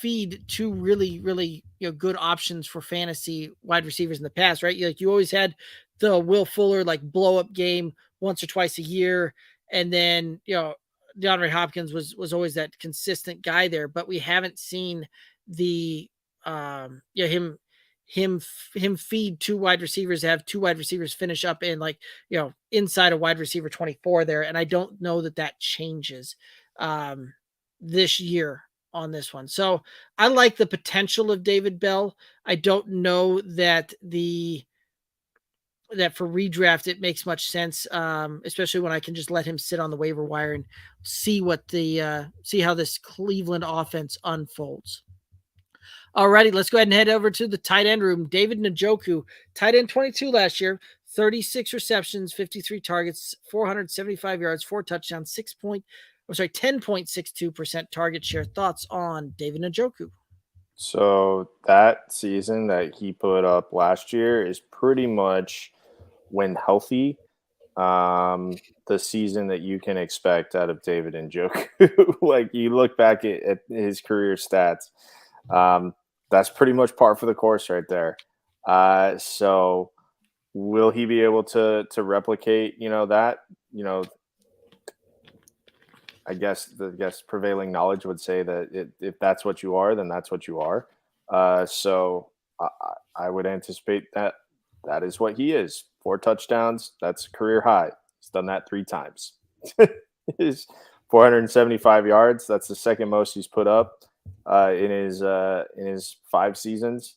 S2: feed two really, really, good options for fantasy wide receivers in the past, right? You always had the Will Fuller like blow up game once or twice a year. And then, DeAndre Hopkins was always that consistent guy there, but we haven't seen the, him feed two wide receivers, have two wide receivers finish up in inside a wide receiver 24 there. And I don't know that changes, this year on this one. So I like the potential of David Bell. I don't know that for redraft it makes much sense, especially when I can just let him sit on the waiver wire and see see how this Cleveland offense unfolds. Alrighty, let's go ahead and head over to the tight end room. David Njoku, tight end 22 last year, 36 receptions, 53 targets, 475 yards, 4 touchdowns, 10.62% target share. Thoughts on David Njoku?
S3: So that season that he put up last year is pretty much, when healthy, the season that you can expect out of David Njoku. Like, you look back at his career stats, that's pretty much par for the course right there. So will he be able to replicate, that, I guess prevailing knowledge would say that if that's what you are, then that's what you are. So I would anticipate that is what he is. 4 touchdowns. That's a career high. He's done that 3 times. His 475 yards. That's the second most he's put up in his 5 seasons.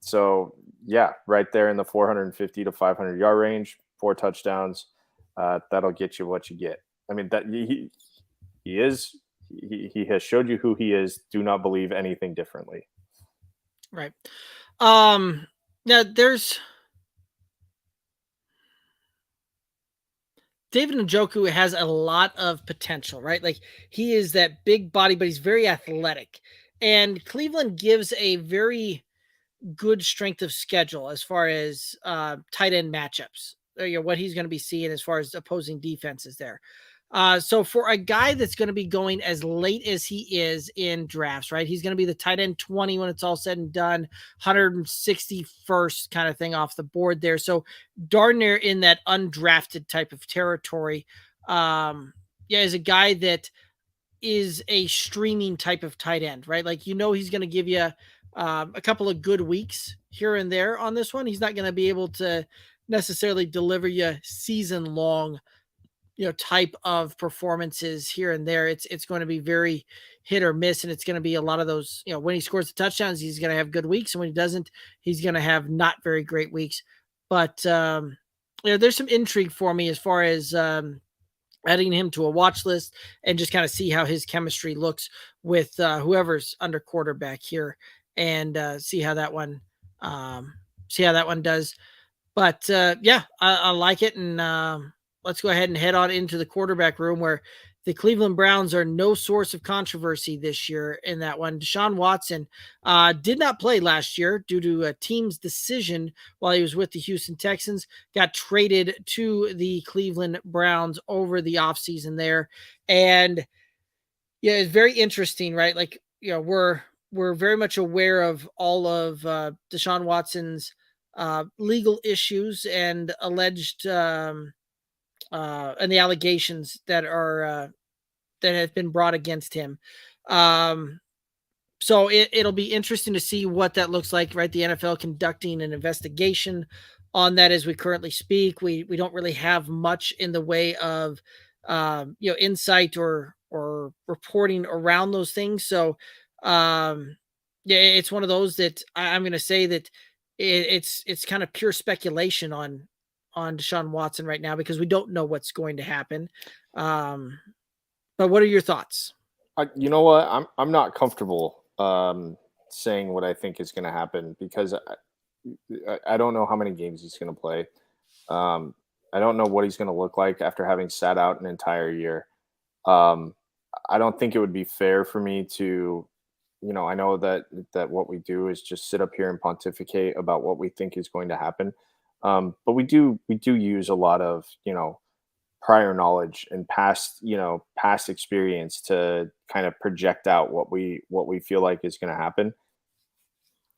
S3: So yeah, right there in the 450 to 500 yard range, 4 touchdowns. That'll get you what you get. I mean, that he has showed you who he is. Do not believe anything differently.
S2: Right. Now there's David Njoku has a lot of potential, right? Like, he is that big body, but he's very athletic. And Cleveland gives a very good strength of schedule as far as tight end matchups. What he's going to be seeing as far as opposing defenses there. So for a guy that's going to be going as late as he is in drafts, right? He's going to be the tight end 20 when it's all said and done, 161st kind of thing off the board there. So darn near in that undrafted type of territory. Is a guy that is a streaming type of tight end, right? Like, he's going to give you a couple of good weeks here and there on this one. He's not going to be able to necessarily deliver you season long, type of performances here and there. It's going to be very hit or miss. And it's going to be a lot of those, when he scores the touchdowns, he's going to have good weeks. And when he doesn't, he's going to have not very great weeks. But, there's some intrigue for me as far as adding him to a watch list and just kind of see how his chemistry looks with whoever's under quarterback here, and see how that one does. But I like it. And let's go ahead and head on into the quarterback room, where the Cleveland Browns are no source of controversy this year in that one. Deshaun Watson did not play last year due to a team's decision while he was with the Houston Texans, got traded to the Cleveland Browns over the offseason there. And it's very interesting, right? Like, we're very much aware of all of Deshaun Watson's legal issues and alleged and the allegations that have been brought against him. So it'll be interesting to see what that looks like, right? The NFL conducting an investigation on that as we currently speak. We don't really have much in the way of insight or reporting around those things. So yeah, it's one of those that I'm going to say that it's kind of pure speculation on Deshaun Watson right now because we don't know what's going to happen. But what are your thoughts?
S3: You know what? I'm not comfortable saying what I think is going to happen because I don't know how many games he's going to play. I don't know what he's going to look like after having sat out an entire year. I don't think it would be fair for me to, I know that what we do is just sit up here and pontificate about what we think is going to happen. But we do use a lot of, prior knowledge and past experience to kind of project out what we feel like is going to happen.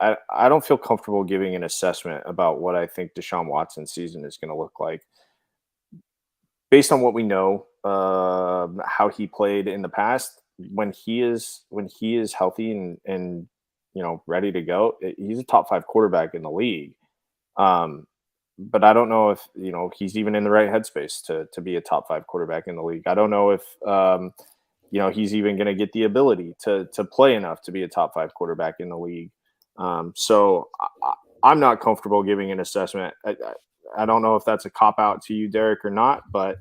S3: I don't feel comfortable giving an assessment about what I think Deshaun Watson's season is going to look like based on what we know, how he played in the past. When he is healthy and ready to go, he's a top 5 quarterback in the league. But I don't know if he's even in the right headspace to be a top 5 quarterback in the league. I don't know if he's even going to get the ability to play enough to be a top 5 quarterback in the league. So I'm not comfortable giving an assessment. I don't know if that's a cop out to you, Derek, or not, but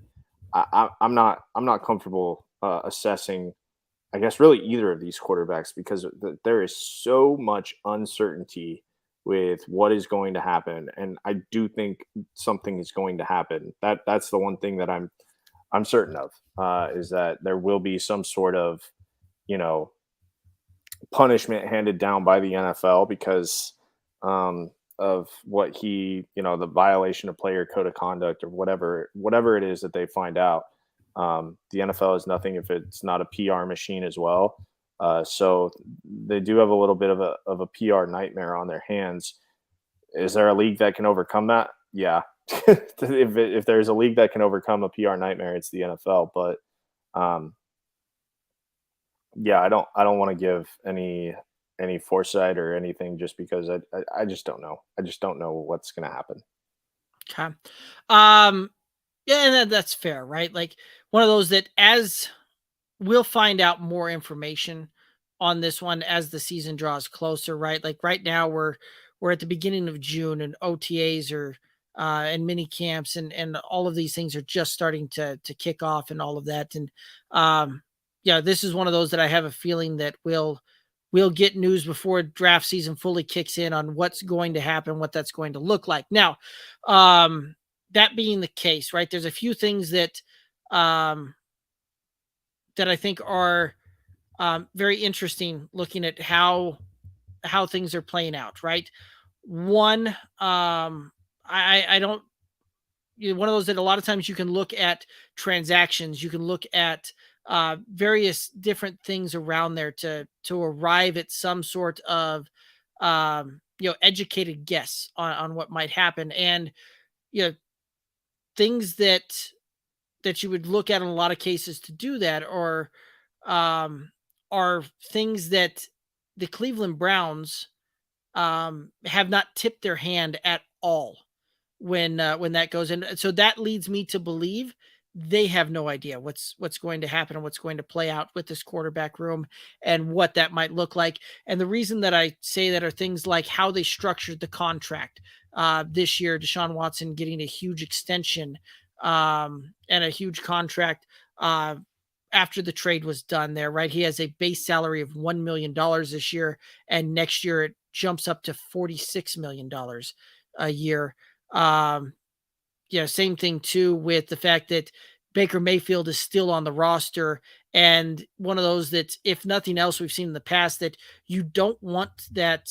S3: I'm not comfortable assessing, I guess, really either of these quarterbacks because there is so much uncertainty with what is going to happen, and I do think something is going to happen. That's the one thing that I'm certain of is that there will be some sort of punishment handed down by the NFL because of what the violation of player code of conduct or whatever it is that they find out. The NFL is nothing if it's not a PR machine as well. So they do have a little bit of a PR nightmare on their hands. Is there a league that can overcome that? Yeah. if there's a league that can overcome a PR nightmare, it's the NFL. But yeah, I don't want to give any foresight or anything just because I just don't know. I just don't know what's going to happen.
S2: Okay. Yeah, and that's fair, right? Like one of those that as we'll find out more information on this one as the season draws closer, right? Like right now we're at the beginning of June and OTAs are and mini camps and all of these things are just starting to kick off and all of that. And yeah, this is one of those that I have a feeling that we'll get news before draft season fully kicks in on what's going to happen, what that's going to look like. Now, that being the case, right? There's a few things that that I think are very interesting looking at how things are playing out, right? One, I don't, one of those that a lot of times you can look at transactions, you can look at various different things around there to arrive at some sort of, educated guess on what might happen. And, things that you would look at in a lot of cases to do that are things that the Cleveland Browns have not tipped their hand at all when that goes in. So that leads me to believe they have no idea what's going to happen and what's going to play out with this quarterback room and what that might look like. And the reason that I say that are things like how they structured the contract this year, Deshaun Watson getting a huge extension and a huge contract after the trade was done there, right? He has a base salary of $1 million this year, and next year it jumps up to $46 million a year. Same thing too with the fact that Baker Mayfield is still on the roster, and one of those that, if nothing else, we've seen in the past that you don't want that.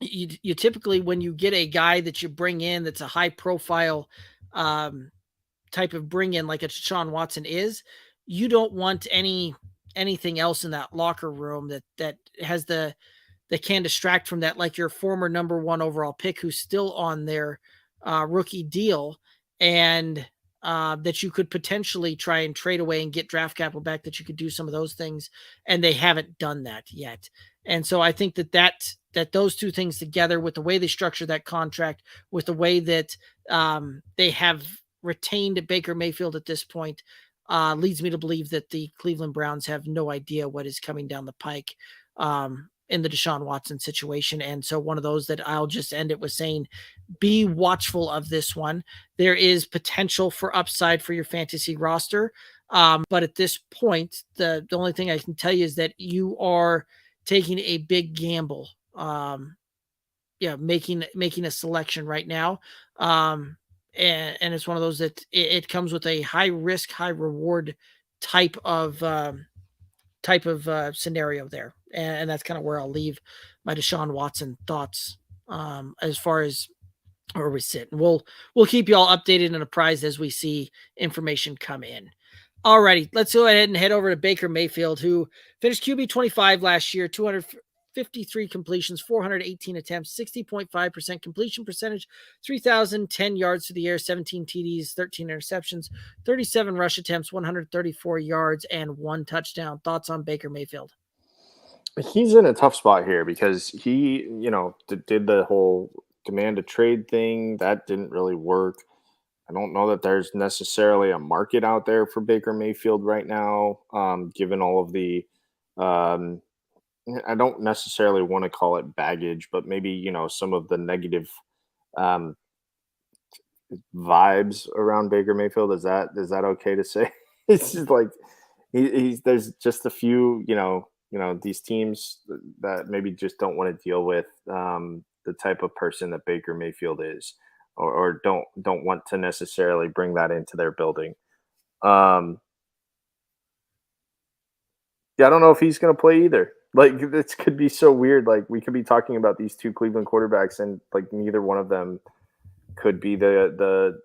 S2: You typically, when you get a guy that you bring in that's a high profile type of bring in like a Deshaun Watson is, you don't want anything else in that locker room that has that can distract from that, like your former number 1 overall pick who's still on their rookie deal and that you could potentially try and trade away and get draft capital back, that you could do some of those things, and they haven't done that yet. And so I think that that those two things together, with the way they structure that contract, with the way that they have retained Baker Mayfield at this point, leads me to believe that the Cleveland Browns have no idea what is coming down the pike in the Deshaun Watson situation. And so one of those that I'll just end it with saying, be watchful of this one. There is potential for upside for your fantasy roster. But at this point, the only thing I can tell you is that you are taking a big gamble. Making a selection right now. And it's one of those that it comes with a high risk, high reward type of scenario there. And that's kind of where I'll leave my Deshaun Watson thoughts as far as where we sit. And we'll keep you all updated and apprised as we see information come in. Alrighty, let's go ahead and head over to Baker Mayfield, who finished QB 25 last year, 253 completions, 418 attempts, 60.5% completion percentage, 3,010 yards to the air, 17 TDs, 13 interceptions, 37 rush attempts, 134 yards, and 1 touchdown. Thoughts on Baker Mayfield?
S3: He's in a tough spot here because he, did the whole demand a trade thing. That didn't really work. I don't know that there's necessarily a market out there for Baker Mayfield right now, given all of the I don't necessarily want to call it baggage, but maybe, some of the negative vibes around Baker Mayfield. Is that okay to say? It's just like he's there's just a few, these teams that maybe just don't want to deal with the type of person that Baker Mayfield is, or don't want to necessarily bring that into their building. I don't know if he's going to play either. Like, this could be so weird. Like, we could be talking about these two Cleveland quarterbacks, and like neither one of them could be the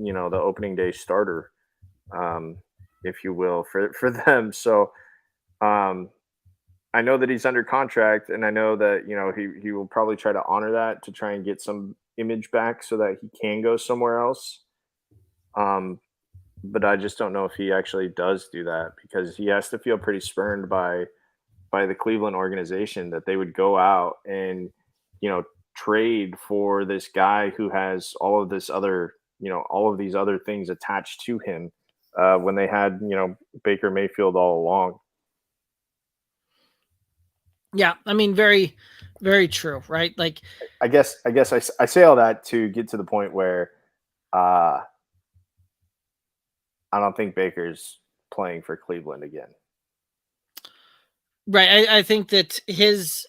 S3: opening day starter, if you will, for them. So I know that he's under contract, and I know that he will probably try to honor that to try and get some image back so that he can go somewhere else. But I just don't know if he actually does do that, because he has to feel pretty spurned by the Cleveland organization that they would go out and, trade for this guy who has all of these other things attached to him, when they had, Baker Mayfield all along.
S2: Yeah. I mean, very, very true. Right. Like,
S3: I guess I say all that to get to the point where, I don't think Baker's playing for Cleveland again.
S2: Right. I think that his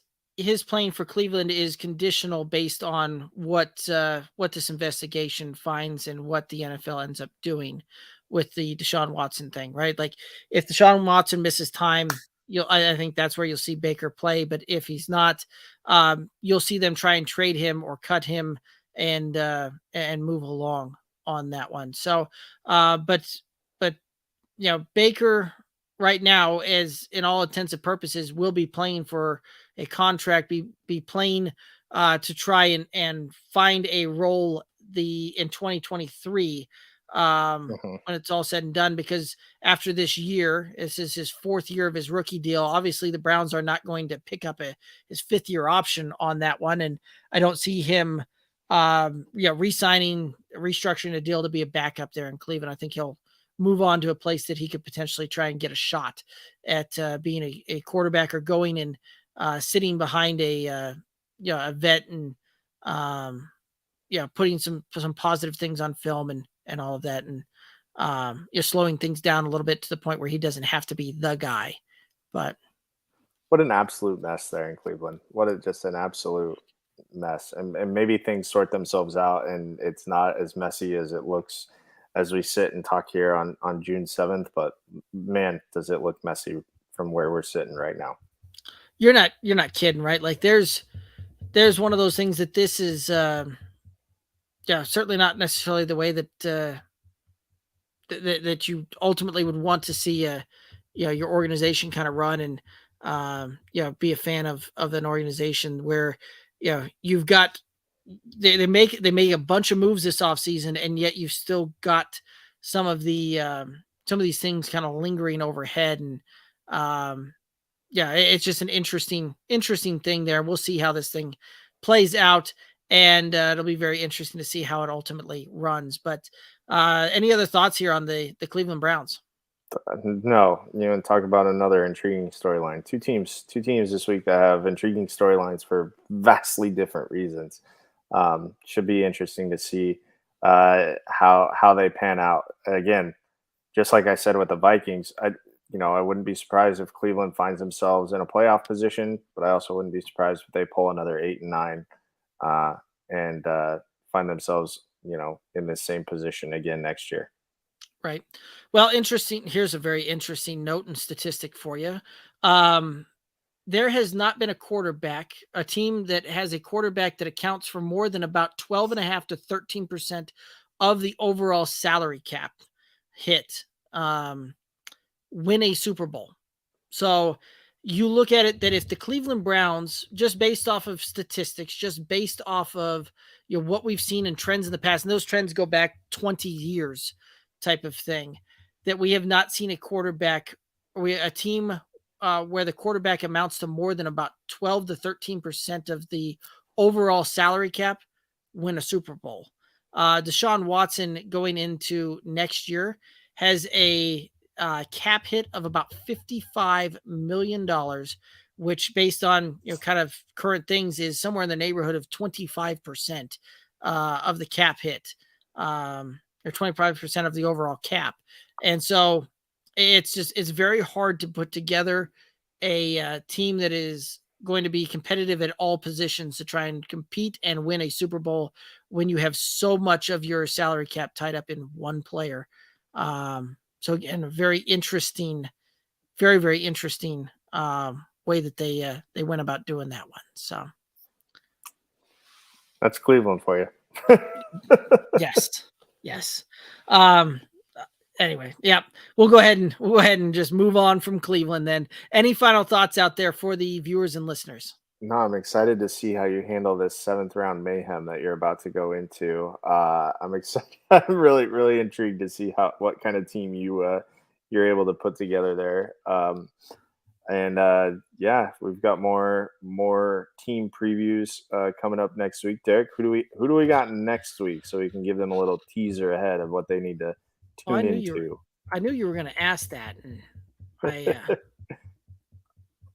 S2: playing for Cleveland is conditional based on what this investigation finds and what the NFL ends up doing with the Deshaun Watson thing, right? Like, if Deshaun Watson misses time, I think that's where you'll see Baker play. But if he's not, you'll see them try and trade him or cut him and move along on that one. So, but Baker right now, as in all intents and purposes, will be playing for a contract, be playing to try and find a role in 2023 when it's all said and done, because after this year, this is his 4th year of his rookie deal. Obviously the Browns are not going to pick up his 5th year option on that one. And I don't see him restructuring a deal to be a backup there in Cleveland. I think he'll move on to a place that he could potentially try and get a shot at being a quarterback, or going and sitting behind a vet and putting some positive things on film and all of that, and slowing things down a little bit to the point where he doesn't have to be the guy. But
S3: what an absolute mess there in Cleveland. Just an absolute mess. And maybe things sort themselves out and it's not as messy as it looks as we sit and talk here on June 7th, but man, does it look messy from where we're sitting right now.
S2: You're not kidding, right? Like, there's one of those things that this is, certainly not necessarily the way that you ultimately would want to see your organization kind of run, and be a fan of an organization where you've got they make a bunch of moves this offseason, and yet you've still got some of these things kind of lingering overhead, and yeah, it's just an interesting thing there. We'll see how this thing plays out, and it'll be very interesting to see how it ultimately runs. But any other thoughts here on the Cleveland Browns?
S3: No, talk about another intriguing storyline. Two teams this week that have intriguing storylines for vastly different reasons. Should be interesting to see how they pan out. Again, just like I said with the Vikings, I wouldn't be surprised if Cleveland finds themselves in a playoff position, but I also wouldn't be surprised if they pull another 8-9 and find themselves, in the same position again next year.
S2: Right. Well, interesting. Here's a very interesting note and statistic for you. There has not been a team that has a quarterback that accounts for more than about 12.5 to 13% of the overall salary cap hit, win a Super Bowl. So you look at it that if the Cleveland Browns, just based off of statistics, just based off of what we've seen in trends in the past, and those trends go back 20 years type of thing, that we have not seen a team where the quarterback amounts to more than about 12 to 13% of the overall salary cap win a Super Bowl. Deshaun Watson going into next year has a cap hit of about $55 million, which based on kind of current things is somewhere in the neighborhood of 25% of the cap hit, or 25% of the overall cap. And so it's very hard to put together a team that is going to be competitive at all positions to try and compete and win a Super Bowl when you have so much of your salary cap tied up in one player. So again, a very interesting, very, very interesting way that they went about doing that one. So
S3: that's Cleveland for you.
S2: Yes. Anyway, yeah, we'll go ahead and just move on from Cleveland then. Any final thoughts out there for the viewers and listeners?
S3: No, I'm excited to see how you handle this 7th round mayhem that you're about to go into. I'm excited. I'm really, really intrigued to see what kind of team you're able to put together there. Yeah, we've got more team previews coming up next week. Derek, who do we got next week so we can give them a little teaser ahead of what they need to tune into?
S2: I knew you were going to ask that, and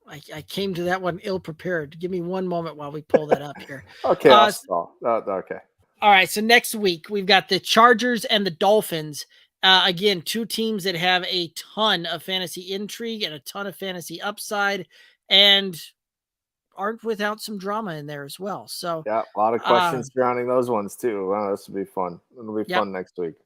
S2: I came to that one ill prepared. Give me one moment while we pull that up here.
S3: Okay, I'll stall. Okay.
S2: All right, so next week we've got the Chargers and the Dolphins. Again, two teams that have a ton of fantasy intrigue and a ton of fantasy upside, and aren't without some drama in there as well. So
S3: yeah, a lot of questions surrounding those ones too. Wow, this will be fun. It'll be fun next week.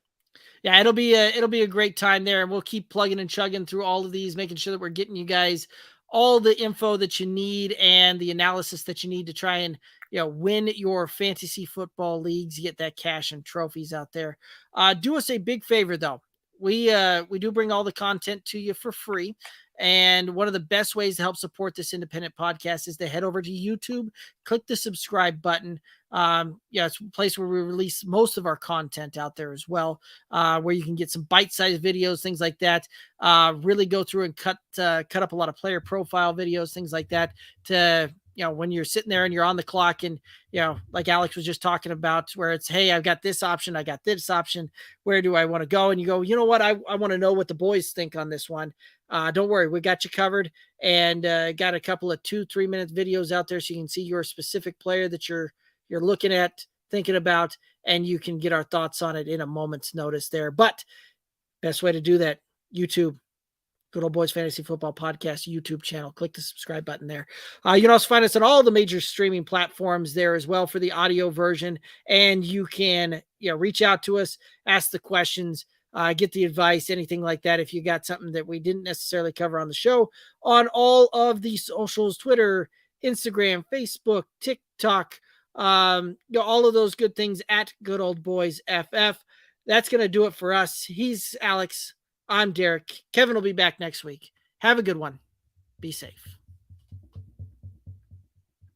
S2: Yeah, it'll be a great time there, and we'll keep plugging and chugging through all of these, making sure that we're getting you guys all the info that you need and the analysis that you need to try and win your fantasy football leagues, get that cash and trophies out there. Do us a big favor though. We do bring all the content to you for free. And one of the best ways to help support this independent podcast is to head over to YouTube, click the subscribe button. It's a place where we release most of our content out there as well, where you can get some bite-sized videos, things like that. Really go through and cut up a lot of player profile videos, things like that, to when you're sitting there and you're on the clock and, like Alex was just talking about, where it's, hey, I've got this option, I got this option, where do I want to go? And you go, you know what? I want to know what the boys think on this one. Don't worry, we got you covered, and got a couple of 2-3 minute videos out there so you can see your specific player that you're looking at, thinking about, and you can get our thoughts on it in a moment's notice there. But best way to do that, YouTube. Good Old Boys Fantasy Football Podcast YouTube channel. Click the subscribe button there. You can also find us on all the major streaming platforms there as well for the audio version. And you can reach out to us, ask the questions, get the advice, anything like that. If you got something that we didn't necessarily cover on the show, on all of the socials, Twitter, Instagram, Facebook, TikTok, all of those good things at Good Old Boys FF. That's going to do it for us. He's Alex. I'm Derek. Kevin will be back next week. Have a good one. Be safe.